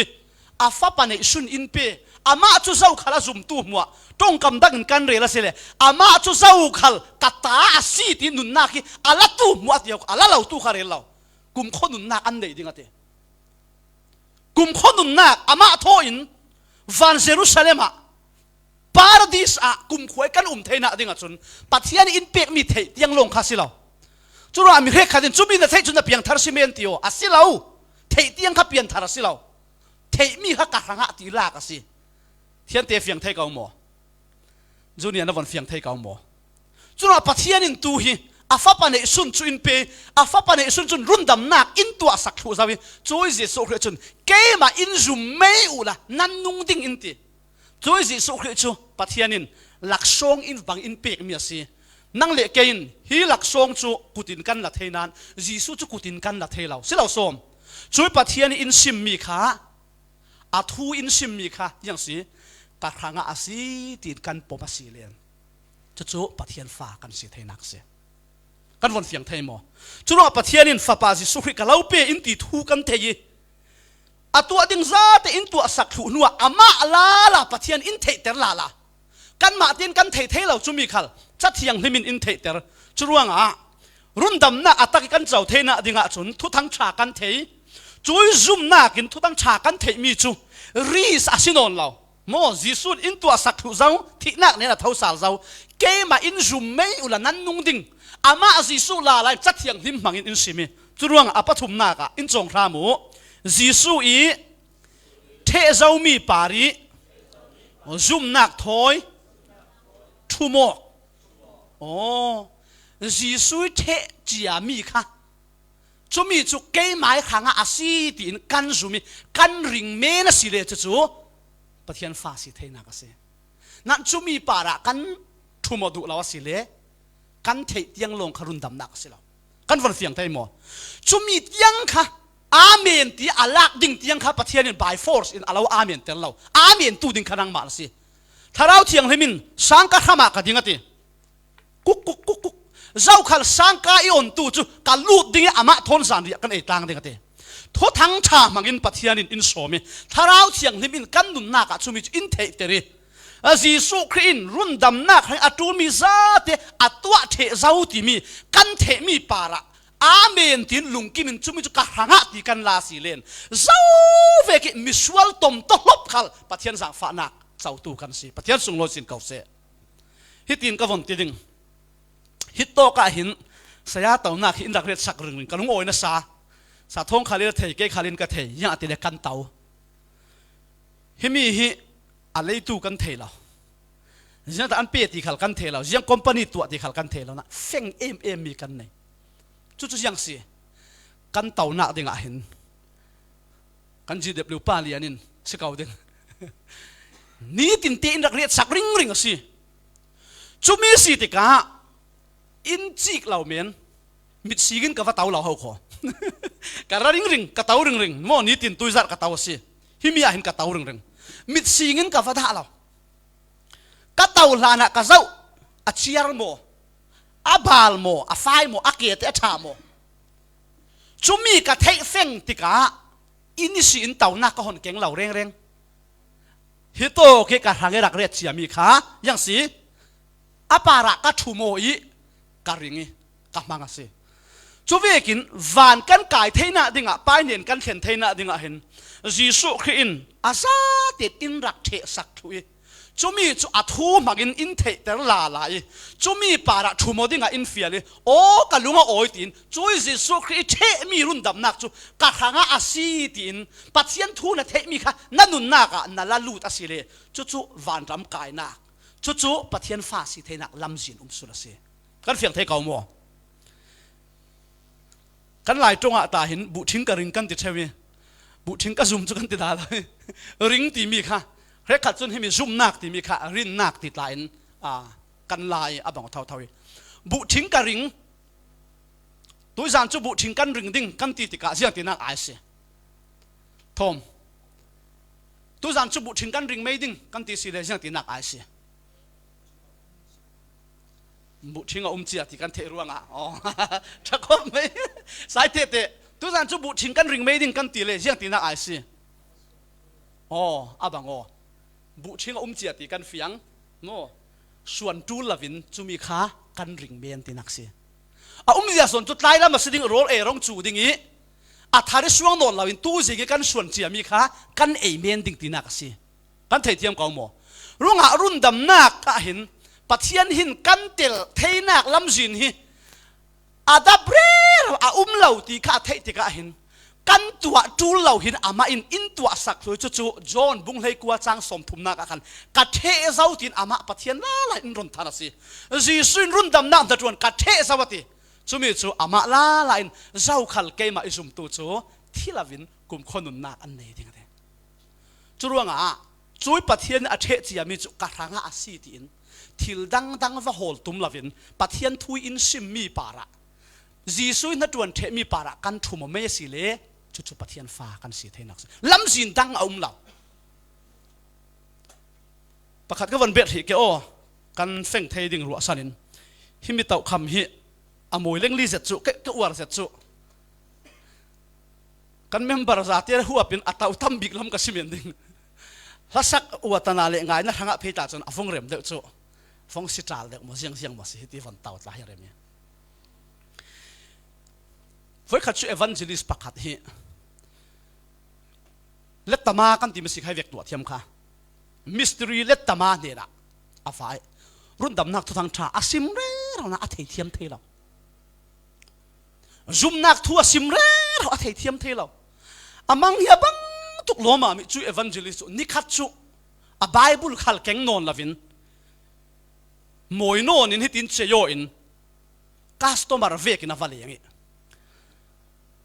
อาฟ้าปันเอชุนอินเปอามาจุเจ้าขลาจุมตูมัวต้องกำดังกันเรลเสเลอามาจุเจ้าขลกัตตาสีตินุนนักอาลาตูมัวเดียวอาลาเราตูขารเรลเรากุมคนนุนนักอันใดดิ่งเตกุมคนนุนนักอามาโทอินวันเยรูซาเล็มปาร์ดิสกุมขวยกันเทน่าดิ่งจุนปัทยานินเปกมีเทยังลงคาสิเราจุเรามีเรื่องขัดจุบินเทจุนเพียงทาร์ซิเมนติโออาศิเราเทยังขับเพียงทาร์ซิเราเทมีฮักกะหังตีลากสิเทียนเตฟียงเทกเอาหมอจูเนียนวันเฟียงเทกเอาหมอจุเราปัทยานินตูฮีอาฟ้าปันเอซุนจุนเปอาฟ้าปันเอซุนจุนรุ่นดำนักอินตัวสักทุสาวิจูอิจิสุขจุนเกมาอินจุมไม่อุละนันนุ่งดิ่งอินติจูอิจิสุขจุปัทยานินหลักซองอินบังอินเปกมีสินั่งเละเกินฮีหลักซองจูกุตินกันละเทนันจีสุจูกุตินกันละเทเราสิเราสมช่วยปัทยานินซิมมีขาอาทูอินซิมมีค่ะอย่างสิกะครั้งอาศิติดกันปมสีเลียนจู่ปัทยานฟ้ากันสิเทนักเสียกันวันเฟียงเทมอจู่ว่าปัทยานินฟ้าปาสิสุขกับเราเปอินติทูกันเทยอาตัวดิ่งซาเตอินตัวสักถุนัวอามาลาลาปัทยานอินเทเตอร์ลาลากันมาเตียนกันเทเทเราจุมีขัลจัดเทียงให้มินอินเทเตอร์จู่ว่ารุ่นดำน่ะอัตตะกันเจ้าเทน่ะดิ่งจุนทุทั้งชากันเทจุยซุ่มนักินทุตั้งฉากันเทมีจูรีสอาศินอนเราโมจิสุดอินตัวสักทุเจ้าที่นักเนี่ยเท่าสาวเจ้าเกมาอินซุ่มไม่อุลนันนุ่งดิ่งอามาจิสุลาไลจัดเทียงหิมมังอินสิมีจุดว่างอปัทุมนักอินจงรามูจิสุอีเทเจ้ามีปารีซุ่มนักถอยทุโมโอ้จิสุเทจียมีค่ะจุมีจุเกยหมายขังอาศิตินกันจุมีกันริงเมนสิเลจูปะเทียนฟ้าสิเทนักเสนั่นจุมีปาระกันทุมดุลาวสิเลกันเทยังลงคารุนดำนักสิเรากันวันเสียงไทยหมอจุมียังค่ะอาเมนที่อาลักดิ่งที่ยังค่ะปะเทียน by force อินอาลาวอาเมนเตลเราอาเมนตูดิ่งขนังมาสิถ้าเราเทียงให้มินสังกัดขมากดิ่งติกุกกุกกุกกุกเจ้าขัลสังกายอนตูจูกัลูดดิ่งอามาทนสานเรียกันเอตังดิ่งติทุทั้งชามังอินปะเทียนินอินโสมีถ้าเราเทียงให้มินกันนุนนักจุมีอินเทเตรีจีสุครินรุ่นดำนักให้อัตุมีซาเตอัตัวเทเจ้าที่มีกันเทมีปาระอาเมนตินลุงกิมินจุมีจุกะหังตีกันลาสิเลนเจ้าเวกิมิสวลตมตลบขัลปะเทียนสังฝานักเจ้าตูกันสิปะเทียนสุงโลสินเก่าเสฮิตินกวันติดิงฮิตโตกะหินสยาเต่านักหินดักเรียดสักเรื่องกันลุงโอยนะซาสาทงขาลินเทเกขาลินกะเทยังอติเลกันเต่าฮิมีฮิอะไรตูกันเทเรายังแต่อันเปียตีขัลกันเทเรายังคอมพานีตัวตีขัลกันเทเรานะเฟงเอ็มมีกันไหนจุดยังสิกันเต่าหนักดิ่งเห็นกันจีเดบลิวปาเลียนิน สิเก่าดึงนี่ตินเตนรักเรียดสักริงริงสิจุมีสิติกาอินจิกเหล่าเมียนมิดสีกินกับว่าเตาเหล่าเขาขอการริงริงกับเตาริงริงโมนี่ตินตุยจัดกับเตาสิฮิมีอาหินกับเตาริงริงมิดสีกินกับว่าท่าเรากับเตาลานะกับเจ้าอาเชียร์โมอาบาลโมอาไฟโมอาเกตอาชาโมจุมีกับเทเฟงติกาอินิสินเตาหนักก็หอนเก่งเหล่าเร่งเร่งฮิโตเกกับทางรักเรียดเสียมีขาอย่างสิอาปาระกับชูโมอีการิงกับมังสิจูเวกินวันกันกายเทน่ะดิ่งอ่ะไปเนียนกันเขียนเทน่ะดิ่งอ่ะเห็นยิสุครินอาซาติดอินรักเทสักทุยจูมีจูอัทูมักอินเทแต่ลาลายจูมีปาระชูโมดิ่งอ่ะอินเฟียเลยโอ้กันลุงอ่ะโอ้ยตินจูยิสุคริเทมีรุ่นดำนักจูกัทางอ่ะอาซีตินปัจเจียนทูน่ะเทมีค่ะนั่นนุนนักอ่ะนั่นละลูดอาศิเลจูวันรำกายนักจูปัจเจียนฟ้าสิเทนักลำจินสุดละสิกันเฟียงเทเก่ามัวกันหลายจงอาตาเห็นบุชิงกระริงกันติดเชวีบุชิงกระซุ่มจุกันติดอะไรริงตีมีค่ะเรขัดจนให้มีซุ่มนักตีมีค่ะรินนักติดหลายกันลายบังเท่าบุชิงกระริงตัวจานจูบุชิงกันริงดิ้งกันติดติกาเสียงตินักไอเสียทอมตัวจานจูบุชิงกันริงไม่ดิ้งกันติดสีเลยเสียงตินักไอเสียบุชิงเอาเจียที่กันเทรวงอ่ะอ๋อชักคนไม่สายเตะตัวนั้นจูบุชิงกันริงไม่ดิ้งกันตีเลยเสียงตีนักไอซีอ๋อบังอ๋อบุชิงเอาเจียที่กันเฟียงโน่ส่วนจูลวินจูมีขากันริงเมียนตีนักซีเจียส่วนจุดไล่แล้วมาสิ่งโรลร้องจูดิ่งนี้ทาริสวงโนลวินตู้สิกันส่วนเจียมีขากันเอเมียนดิ่งตีนักซีกันเทียมกองโมรุ่งหารุ่นดำนักก็เห็นปัจเจียนหินกันเตลเทนักลำจินฮิดับเร่เหล่าตีข้าเทติกาหินกันตัวจูเหล่าหินมาอินตัวสักเลยจู่จอนบุ้งให้กัวจางสมทุมนักกันกัดเทเจ้าตินปัจเจียนน่าละอินรุนทานาสิจีสุนรุนดำน้ำตะจวนกัดเทเจ้าติมีจู่ละละอินเจ้าขัลเกมาอิสุมตัวจู่ที่ลาวินกุมคนนุนนักอันนี้ดิ่งกันจู่ว่าจู่ปัจเจียนเทจีมีจู่กัดทางอาศีตินทิลดังว่าโหลตุมลาวินปัทยันทุยอินซิมมีปาระจีซุยนัดวันเทมีปาระกันทุ่มไม่สิเล่จุดปัทยันฟ้ากันสิเทนักลำจินดังเอาเหล่าประคัดก็วันเบ็ดหิเกโอกันเฟ่งเทดิ่งรัวสันินฮิมิเต่าคำฮิอมวยเล่งลีเสร็จจุเกอวร์เสร็จจุกันเมมเบอร์ซาเตอร์หัวเป็นอัตเอาตั้มบิ๊กลำกับซิเมนดิ่งลักษณะอวตนาเลงไงนะทางเพจจนอฟงเรมเด็กจุฟงสิจาลเด็กมัวเสียงมัวสิที่ฟันเต่าตายอะไรเนี่ยฝอยขัดช่วยเอวันเจลิสปักขัดฮีเล็ดตามากันที่มันสิให้เวกตัวเทียมค่ะมิสตรีเล็ดตามาเนี่ยละอาฝ่ายรุ่นดำนักทุกทางชาอาซิมเร่เรานะอาเทียมเทเราจุ่มนักทั่วซิมเร่เราอาเทียมเทเราอามังเฮียบังทุกโลมามิช่วยเอวันเจลิสนิคัตชุอาไบเบิลขัลเก่งนอนละวินมวยโน่นินฮิตินเชยอินคัสโตมาร์เวกินาฟาเลยังงี้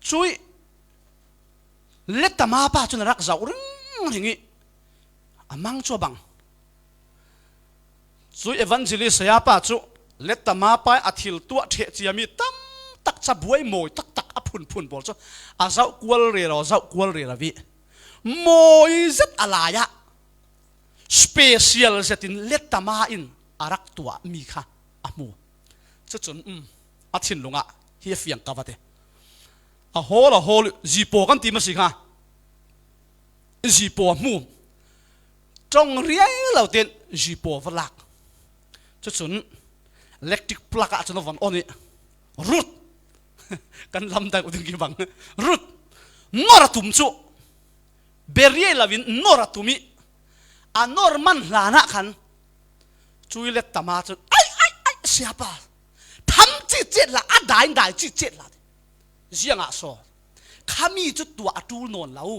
ช่วยเล็ดตามาป้าจนรักเจ้าเรื่องอย่างงี้มังชัวบังช่วยเอวันเจลิสยาป้าจุเล็ดตามาป้าอาทิลตัวเทจียมีตั้มตักจับวยมวยตักพุนบอลจุเจ้ากวลเรือเจ้ากวลเรือวิมวยเจ็ดอะไรอะสเปเชียลเซตินเล็ดตามาอินอารักตัวมีค่ะมูจะจนชินลงเฮียฟียงกาวะเตโฮลจีโปกันตีมาสิค่ะจีโปมูจงเรียเหล่าเต้นจีโปฟลักจะจนเล็กติกปลักจนวันอันนี้รุดกันลำได้อุดมกิบังรุดนอร์ตุมจุเบรีลาวินนอร์ตุมินอร์มันลานะคันช่วยเล็ดตามาจนเสียป่ะทำจิตเจ็ดละได้จิตเจ็ดละเสียงอ่ะโซ่ข้ามีจุดตัวตูนนแล้ว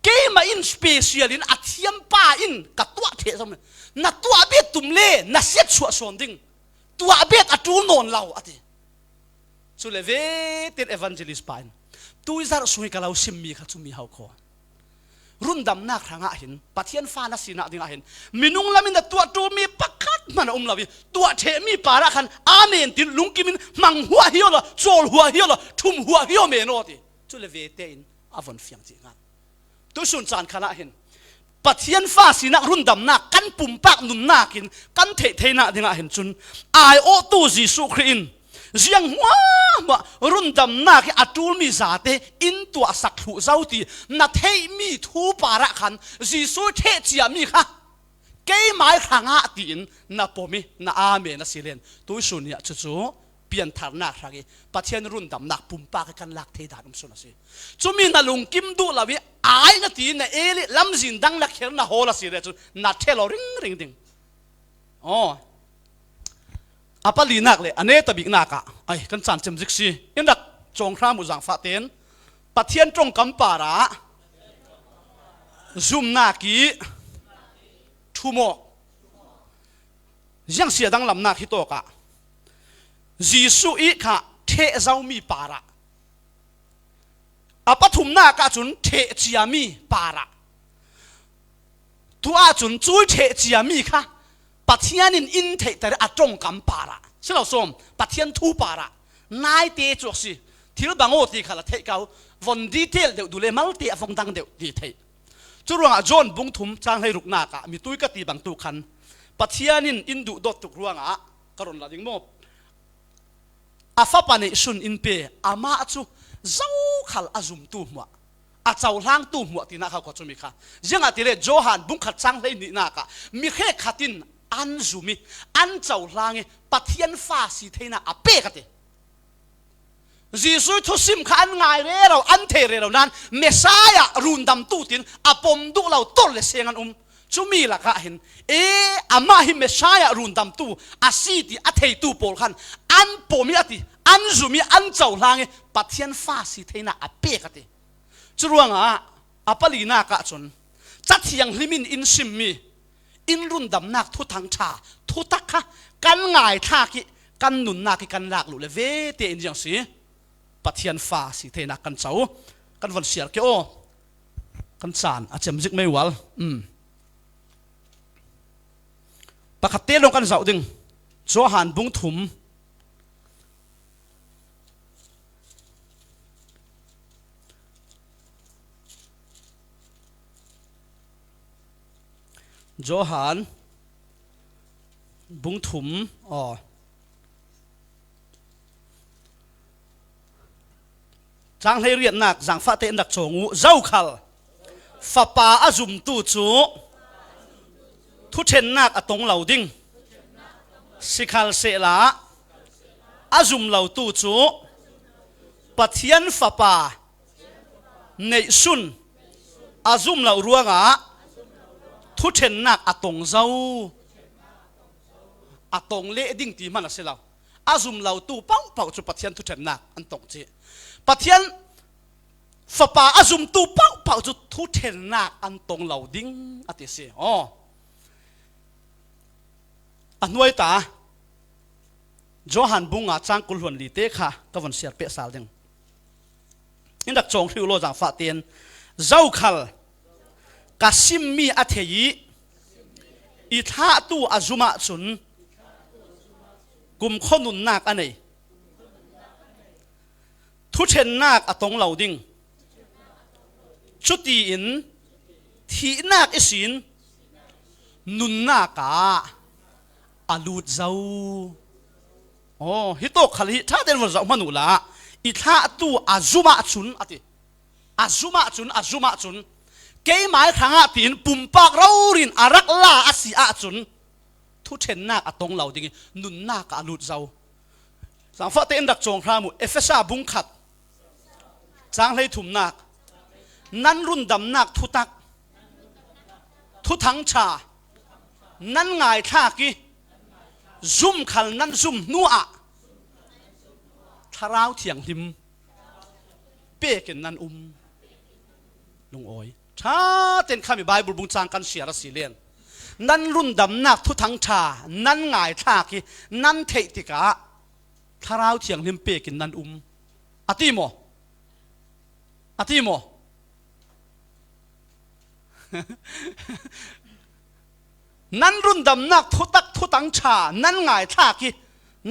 เกมาอินสเปเชียลินอัฐิมป้าอินกับตัวเทสมันนัดตัวเบ็ดตุ่มเล่นัดเสียชัวส่วนดิ่งตัวเบ็ดตูนนแล้วอ่ะทีสุเลเวติเอวันเจลิสปานตัวอิสระสวยกับเราซิมมีข้าจุมีเฮาคอ รุ่นดำนักทางเห็นปะเทียนฟ้านัสินะดิ่งเห็นมินุงละมินตัวตูมีปักขัดมันลาวิตัวเทมีปาระคันอาเมนติลุงกิมินมังหัวเหี่ยวละโจลหัวเหี่ยวละทุ่มหัวเหี่ยวเมโนติจุเลเวเตอินอวันเฟียงจีงันตัวสุนจานขณะเห็นปะเทียนฟ้าสินะรุ่นดำนักกันปุ่มปักนุนนากินกันเทนะดิ่งเห็นจุนไอโอตูจิสุครีนเสียงว่ารุ่นดำนักอัตุลมีซาเตอินตัวสักหูเจ้าตีนัดเทมีทูปาระคันจิสุเทจียมีค่ะเกยหมายขังอาตีนนับปมินัอาเมนัสิเลนตัวสุนเนี่ยจู่ๆเปลี่ยนฐานะครั้งนี้ปะเทียนรุ่นดำนักปุ่มปักกันลักเทดานุสุนสิจุมีนัลุงกิมดูลาวิไอ้นาตีนเอลิลำจินดังลักเขียนนาโฮลสิเลจุนัดเทลอริงดิ่งอ๋ออาปลีนักเลยอันนี้ตบิกนักอะไอ้กันสันเจมซิกซีอินดักจงครามุจังฟาเตนปะเทียนจงกำปาระซุมนากีทุโมยังเสียดังลำนักฮิโตกะจีสุอีค่ะเทเจ้ามีปาระอาปทุมนากะจุนเทจียมีปาระตัวจุนจุยเทจียมีค่ะปะเทียนินอินเทแต่อาจงกำปาระใช่เราส้มปะเทียนทูปาระนายเตจวกสิที่เราบังโอตีขลัดเทเขาวันดีเทลเดี๋ยวดูเลยมัลเตอฟงดังเดี๋ยวดีเทจุรวงจอนบุงทุมจางให้รุกนากะมีตุ้ยกตีบังตุคันปะเทียนินอินดูดตุกรวงกรณละดิ่งโมอาฟ้าปานสุนอินเปอามาจูเจ้าขลอาจุมตูหัวอาเจ้าล้างตูหัวที่นักเขาก็จุมิค่ะยังอาทิเลโจฮันบุงขัดจางให้นี่นักะมีแค่ขัดินอันจุมิอันเจ้าล้างปะเทียนฟ้าสีเทน่ะอาเป้กันเตจีสุทุสิมขันง่ายเร่เราอันเทเร่เรานั้นเมสายะรุนดำตูตินอาปมดุเราต้นเลยเสียงอันจุมีละค่ะเห็นอามาหิเมสายะรุนดำตูอาสีติอาเทตูโปลขันอันปมิอติอันจุมีอันเจ้าล้างปะเทียนฟ้าสีเทน่ะอาเป้กันเตจุรวงอาปลีนากะจนจัดเทียงลิมินอินซิมมีอินรุ่นดำนักทุทังชาทุตักค่ะกันง่ายท่ากิกันหนุนนากิกันหลากหลุเลยเวเตอินยังสีปะเทียนฟ้าสีเทนักกันเจ้ากันวันเสียเกี่ยวกันสานอาจจะไม่ไม่วัลปะขัดเตลงกันเจ้าดึงโจหันบุงถุมโจฮันบุงถุมจางให้เรียนนักจางฟาเตนดักโจงูเจ้าขัลฟาปาอาจุมตูจูทุเชนนักอตงเหล่าดิ้งสิขัลเสลาอาจุมเหล่าตูจูปัทยันฟาปาในซุนอาจุมเหล่ารัวงาทุเชนนักอตงเจ้าอตงเละดิ้งตีมันเสียแล้วอาจุมเหล่าตูเป้าเป้าจุปัทยันทุเชนนักอันตงจีปัทยันฝาป่าอาจุมตูเป้าเป้าจุทุเทนนักอันตงเหล่าดิ้งอติเสียอันไว้ตาโจฮันบุงอาจางกุลหวนลีเตค่ะก็วันเสียเปะสาลดึงอินดักจงฟิวโลจางฟาเตียนเจ้าขัลกาซิมมีอัฐยีอิทาตูอาจุมาจุนกุมขนุนนักอันไหนทุเชนนักอตงเหล่าดิ้งชุดอินที่นักอิสินนุนนักอาลูดเจ้าฮิโตขลิถ้าเดินวันเจ้ามานุละอิทาตูอาจุมาจุนอติอาจุมาจุนเกยหมายทางตีนปุ่มปากเรารินอารักลาอาศิอาจุนทุเชนนักอตงเหล่าดิ้งนุนนักอาลูดเจ้าสังฟะเตนดักจงพรามุเอเฟซ่าบุงขัดจางเลยถุมนักนั้นรุ่นดำนักทุตักทุทังชานั้นง่ายท่ากีซุ่มขัลนั้นซุ่มนัวทาราวเถียงหิมเป้กันนั้นลุงโอยช้าเต็นข้ามีใบบุญบุญจางกันเสียรสีเลียนนั้นรุ่นดำนักทุทังชานั้นง่ายท่ากีนั้นเทติกะทาราวเถียงหิมเป้กันนั้นอติโม นั้นรุ่นดำนักทุตักทุตังชานั้นง่ายท่ากี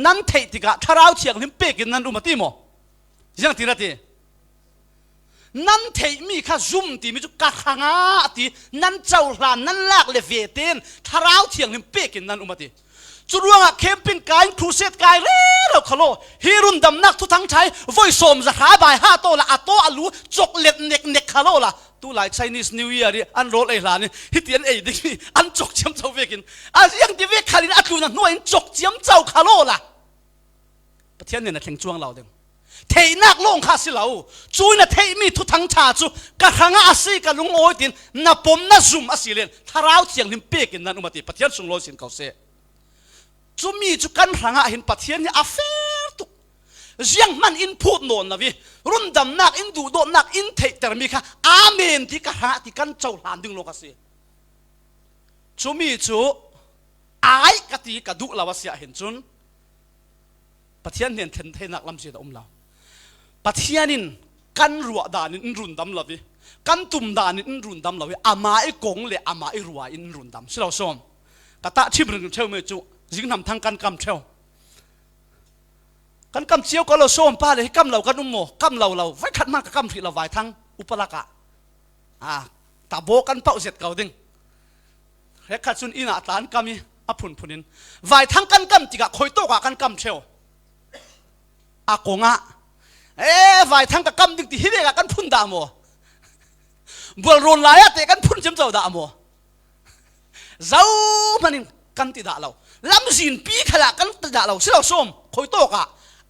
นั้นเทติกะทาราวเทียงลิมเปกินนั้นอุมาติโมยังตีนะทีนั้นเทมีข้าซุ่มตีมีจุกกะขังอาตีนั้นเจ้าหลานนั้นลากเลเวเตนทาราวเทียงลิมเปกินนั้นอุมาติจุดว่าเข้มเป็นกายครูเซตกายเร็วขโลฮิรุนดำนักทุทั้งใช้ไฟสมจะหาใบ5 โตละอัตโตอัลูจกเล็ดเน็กขโลละตู้หลาย Chinese New Year ดิอันโรลไอ้หลานนี่ฮิตเตียนไอ้ดิอันจกเจียมเจ้าเวกินอันยังที่เวกขาลินอัดลูนั่นหน่วยจกเจียมเจ้าขโลละประเทศเนี่ยนะแข่งจวงเราเด้งเทนักลงข้าสิเราจุยนะเทมีทุทั้งชาจูกะขังอาศัยกะลุงโอยตินนับปมนับซุ่มอาศัยเลียนทาราวเทียงลิมเปกินนั้นอุมาติประเทศสุงโลสินเขาเสจุมีจุกันหางหินปัทยานี่อาเฟรตุยังมันอินพูดโนนนะวิรุ่นดำนักอินดูโดนักอินเทตร์มีค่ะอาเมนที่กันหาที่กันเจ้าหลานดึงโลกาสีจุมีจุไอ้กติกระดูลาวเสียเห็นจุนปัทยานี่เห็นเทนักลำเสียดเราปัทยานี่กันรัวดานินรุ่นดำละวิกันตุ่มดานินรุ่นดำละวิอามาไอ้กงเลยอามาไอ้รัวอินรุ่นดำสิเราชมกะตะชิบรึงเชื่อเมื่อจุยิ่งนำทางการกำเชียวการกำเชียวก็เราโซมป้าเลยกำเรากันนุ่มโมกำเราไว้ขัดมากกับกำที่เราไว้ทั้งอุปลักษณ์ตาโบกันเป่าเสร็จเก่าดึงเรียกขัดสุนอินาตานกำมีอภุนพุนินไว้ทั้งกันกำจิกะคอยโตกว่ากันกำเชียวอากงะไว้ทั้งกับกำดึงที่ฮิเดกกันพุ่นดาโมบัวโรนลายแต่กันพุ่นจำเจ้าดาโมเจ้ามันกันติดาเราลำสินปีขลักกันติดาเราสิเราส้มคอยโตกะ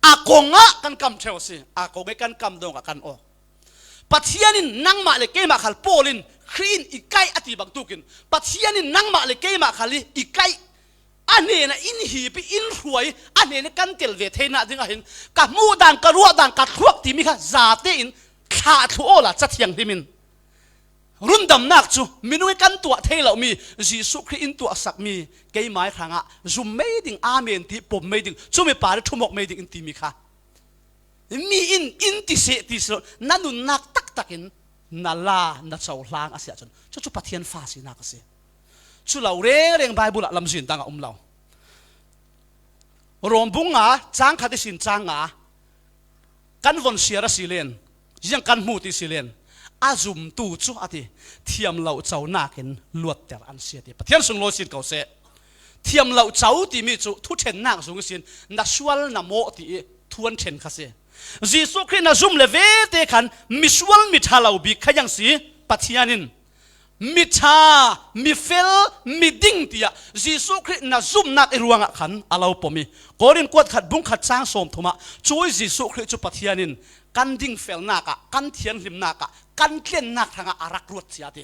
อากงะกันกำเชลสิอากงะกันกำดงกันออกปัทยานินนั่งมาเลยเกมาขัลโปลินครีนอีกไกอติบังตุกินปัทยานินนั่งมาเลยเกมาขัลอีกไกอันนี้นะอินหีไปอินรวยอันนี้นะกันเตลเวทนะดึงเห็นกับมูดังกับรัวดังกับทวกที่มีค่ะซาเตอินขาดทั่วละจัดยังที่มินรุ่นดำนักจูมินุกันตัวเทเรามีจีสุคริอินตัวสักมีเกย์ไม้ครั้งอ่ะจูไม่ดิ่งอาเมนที่ผมไม่ดิ่งจูไม่ป่าได้ทุ่มอกไม่ดิ่งอินที่มีค่ะมีอินที่เสติสนั่นนุ่นนักตักอินนั่นละนั่นเจ้าหลางอาเซียจนจูปัทยันฟ้าสินักเสียจูเราเร่งไบเบิลลำสินต่างเรารวมบุงอ่ะจ้างขัดสินจ้างอ่ะกันวนเสียระสิเลนยังกันมูติสิเลนอาจุมตูจูอาทิเทียมเหล่าเจ้าหน้าเห็นลวดแต่อันเสียดีประเทศสุงโลสินเขาเสเทียมเหล่าเจ้าที่มีจูทุเชนนักสุงสินนักชวลนักโมที่ทวนเชนข้าเสจีสุครินักจุมเลเวเตขันมิชวลมิชาเหล่าบิขยังสีปัทยานินมิชามิเฟลมิดิ้งเตียจีสุครินักจุมนักอิรวงขันอาลาวปมีกอรินกวดขัดบุ้งขัดจ้างสมทุมาช่วยจีสุคริจูปัทยานินกันดิ้งเฟลนักกันเทียนลิมนักกันเทียนนักทางอารักรวดเสียดี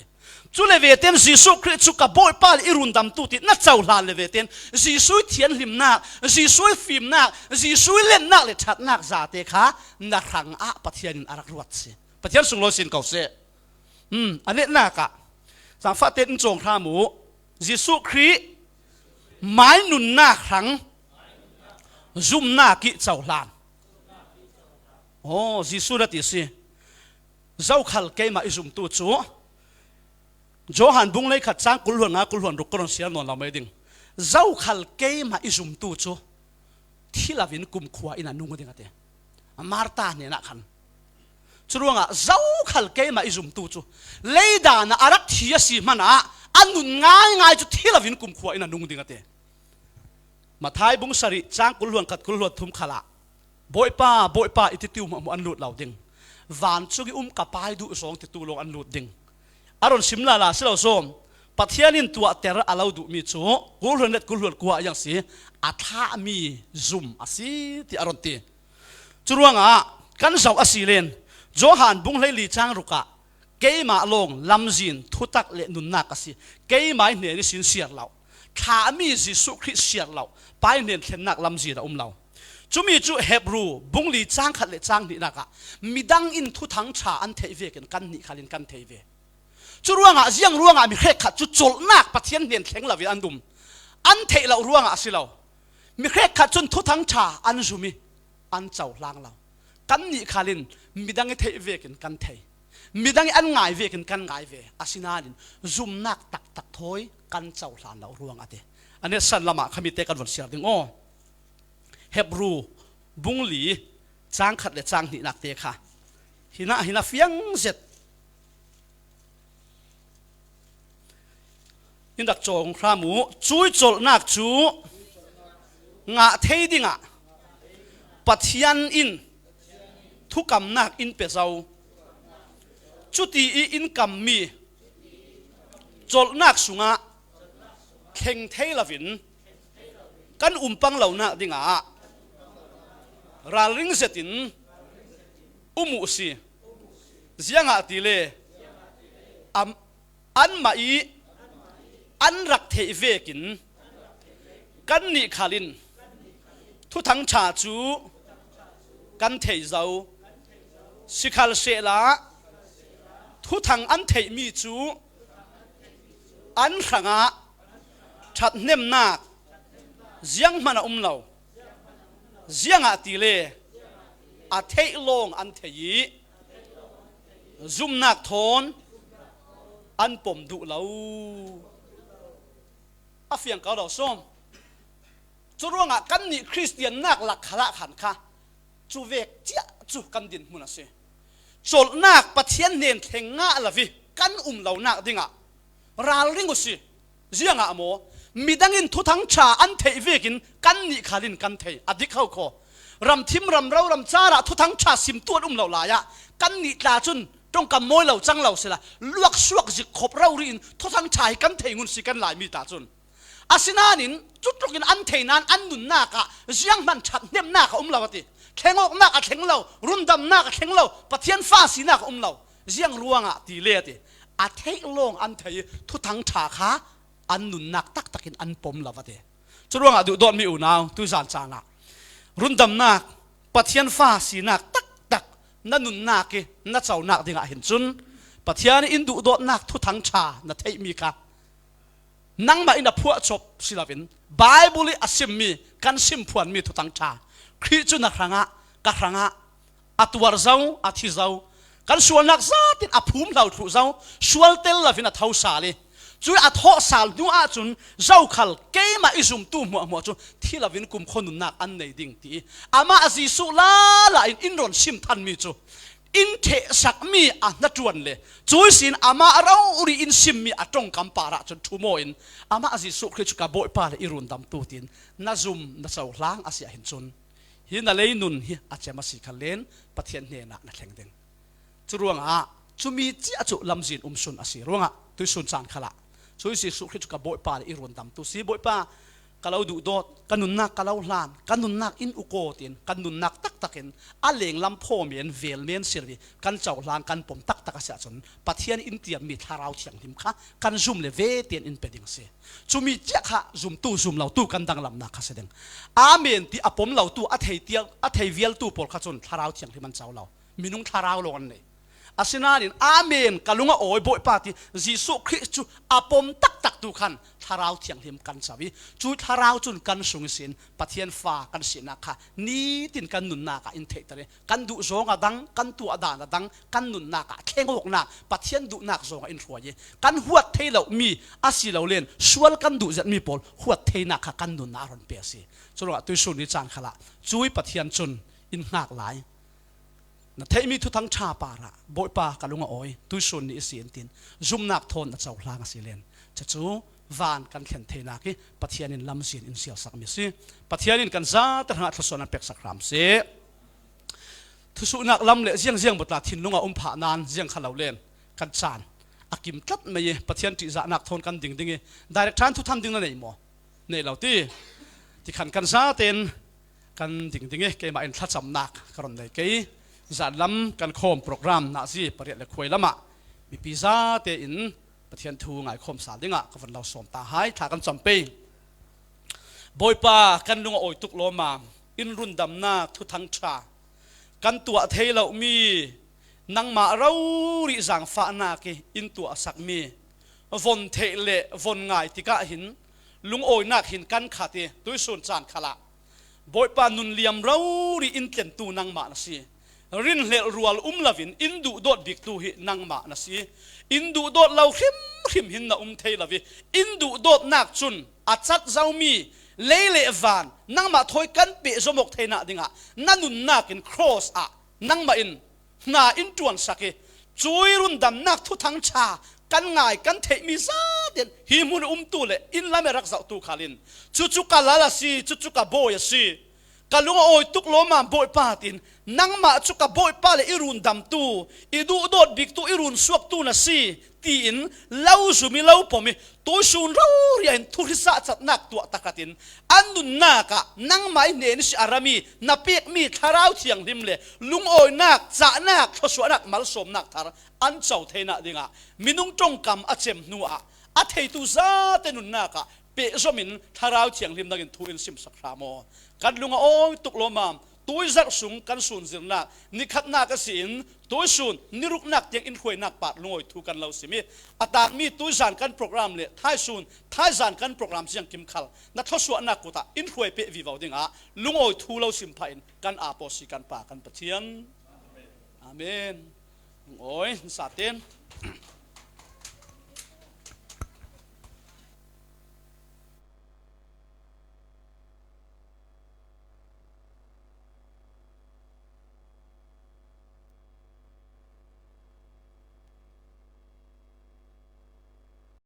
จุเลเวเตนจีสุคริจุกับโบยปาลอิรุนดำตุตินักเจ้าลานเลเวเตนจีสุเทียนลิมนักจีสุฟิมนักจีสุเล่นนักเลชัดนักซาเตค่ะนักทางปัทยานินอารักรวดเสียปัทยานสุงโลสินเขาเสียอันนี้นักสังฟาเตนจงข้ามูจีสุคริไม้นุนนักทางจุมนักกิเจ้าลานโอ้จีสุนัติสิเจ้าขัลเกมาอิจุมตูจูโจฮันบุงเลยขัดจ้างกุลหวนกุลหวนรุกกรอนเสียนนเราไม่ดิ่งเจ้าขัลเกมาอิจุมตูจูที่ลาวินกุมขวาอินันนุ่งดิ่งกันเตะมาร์ตาเนี่ยนักขันจุดว่าเจ้าขัลเกมาอิจุมตูจูเลยดานะอารักที่สีมันอันนุ่นง่ายจุดที่ลาวินกุมขวาอินันนุ่งดิ่งกันเตะมาท้ายบุงสริจ้างกุลหวนขัดกุลหวนทุ่มขละบ่อยป้าอิติติวมันอันหลุดเราดิ่งวันชุกิกับไปดูสองติดตัวลงอันลุดดิ่งอารมณ์สิมลาลาสิเราส้มปัทยานินตัวแต่ละอาเราดูมีจูกุลหวนกุลหวนกัวอย่างสิอัฐามีซุ่มอาศิที่อารมณ์ตีจุดว่ากันสาวอาศิเลนโจฮันบุ้งเลยลีจางรุกะเกยมาลงลำจินทุตักเลนุนนักอาศิเกยมาเนี่ยนี่สินเสียเราถ้ามีจิสุคริเสียเราไปเนี่ยเห็นนักลำจินเราจุมีจุเฮบรูบุงลีจางขัดเลจางนี่นักมีดังอินทุทังชาอันเทเวกันนี่ขัลินกันเทเวจุร่วงยังร่วงมีแค่ขัดจุจลนักปะเทียนเนียนแข็งลาวิอันดุมอันเทเราร่วงสิเรามีแค่ขัดจนทุทังชาอันจุมีอันเจ้าลางเรากันนี่ขัลินมีดังเทเวกันเท mi dang an ngai ve kan ngai ve asinanin zum nak tak thoi kan chau hlan lo ruang ate ane san lama khami te kan von siar ding o hebru bungli chang khat le chang ni nak te kha hina fiang zet in dak chong khramu chui chol nak chu nga thei dinga pathian in thu kam nak in pe zau chuti in kam mi chol nak sunga kheng thei lavin kan umpang lo na dinga ral ring zetin umu si zianga tile an mai an rak thei vekin kan ni khalin thu thang cha chu kan thei zau sikhal se la thu thang an thei mi chu an ranga that nem nak ziang mana lo zianga tile a thei long an thei zum nak thon an pom du lo a fiang ka lo som chu ruanga kan ni christian nak lak khala khan kha chu vek chia chu kan din huna se chol nak pathian nen thenga lawi kan lo nak dinga ral ringu si zianga amo midangin thu thang cha an thei vekin kan ni khalin kan thei adik khau kho ram thim ram rau ram chara thu thang cha sim tuat lo la ya kan ni tla chun trong kam moi lo chang lo sela luak suak zik khop rau rin thu thang chai kan thei ngun si kan lai mi ta chun asinanin chutrokin an theinan an nun naka ziang man that nem naka lawati thlengok naka thlenglo rundam naka thlenglo pathian fa si naka lo ziang ruanga ti le ti a thei long an thei thu thang tha kha an nun nak tak takin an pom lawati churuanga du don mi u naw tu zan changa rundam nak pathian fa si nak tak tak na nun nake na chau nak dinga hin chun pathian in du dot nak thu thang tha na thei mi kha nang ma ina phua chop silavin bible asim mi kan sim phuan mi thutang tha khri chu na ranga atwar zau athi zau kan sual nak zatin aphum lau thu zau sual tel lavin a thau sale chu a tho sal nu a chun zau khal ke ma izum tu mo chu thilavin kum khonun nak an nei ding ti ama azi su la in ron sim than mi chu in the sak mi a na tuan le chui sin ama rau uri in sim mi atong kam para chon thumo in ama azi su khri chu ka boy pa le irun dam tu tin na zum na chau hlang asia hin chun hi na lei nun hi a chema si khalen pathian ne na thleng ding churuang a chumi chi a chu lamjin sun asi ronga tu sun chan khala chui si su khri chu ka boy pa le irun dam tu si boy pa kalau du dot kanun nak kalau hlan kanun nak in ukotin kanun nak tak takin aleng lam pho men vel men sirwi kan chau hlan kan pom tak tak asa chon pathian in tiam mi tharau thiang dim kha kan zum le ve ten in peding se chumi cha kha zum tu zum lau tu kan dang lam na kha sedeng amen ti apom lau tu a thei tiang a thei vel tu pol kha chon tharau thiang thiman chau lau minung tharau lo an nei asinarin amen kalunga oi boy pati jisu christu apom tak tak tu khan tharau thiang him kan sawi chu tharau chun kan sung sin pathian fa kan sina kha ni tin kan nun na ka in thei tare kan du zonga dang kan tu adana dang kan nun na ka thlengok na pathian du nak zonga in ruaye kan huat thei lo mi asi lo len sual kan du zat mi pol huat thei na kha kan nun na ron pe si chulwa tu su ni chan khala chui pathian chun in ngak lai na thei mi thu thang cha para boy pa kalunga oi tu sun ni sin tin zum nak thon na chau hlang si len chu van kan thlen theina ki pathianin lamsin in sial sak mi si pathianin kan za tarha thosona pek sakram se thu su nak lam le ziang botla thin lunga pha nan ziang khalo len kan chan akim tlat mai pathian ti za nak thon kan ding dingi direct than thu tham ding na nei mo nei lo ti khan kan za ten kan ding dingi ke ma in thacham nak karon nei ke za lam kan khom program na si pariat le khoi lama mi pizza te in pathian thu ngai khom sal dinga ka van lo som ta hai tha kan champe boipa kan lunga oi tuk lo ma in run dam na thu thang cha kan tua thei lo mi nang ma rau ri zang fa na ke in tua sak mi von thei le von ngai tika hin lung oi nak hin kan khate tui sun chan khala boipa nun liam rau ri in tlen tu nang ma na si rin hlel rual lavin indu dot bik tu hi nangma na si indu dot lau khim hin na thei lavi indu dot nak chun achat zaumi leile van nangma thoi kan pe zomok theina dinga nanun nakin cross a nangma in na in tuan sake chui run dam nak thu thang cha kan ngai kan thei mi sa den hi mun tu le in lame rak zau tu khalin chu ka lala si chu ka boy si kalunga oi tuk lo ma boy patin nangma chu ka boy pa le irun dam tu idu dot bik tu irun suak tu na si ti in lau zumi lau pomi to sun ro rian thu sa chat nak tu takatin andun naka nangma ne ni si arami na pek mi tharau thiang lim le lung oi nak cha nak thoswa nak mal som nak thar an chau theina dinga minung tong kam achem nuwa a thei tu za tenun naka pe zomin tharau thiang lim nagin thu in sim sakha mo kan lunga oi tuk lo mam tôi giặc súng căn sùn dương nạc ni khát nạc cái xin tôi sùn ni ruk nạc tiếng in khuấy nạc bát lungoi thu căn lâu xí mi atak mi tôi giàn căn program lệ thái sùn thái giàn căn program riêng kim khal na thốt suat nạc của ta in khuấy pe vi vào tiếng á lungoi thu lâu sim phain căn aposi căn pa căn pathian amen oi sa ten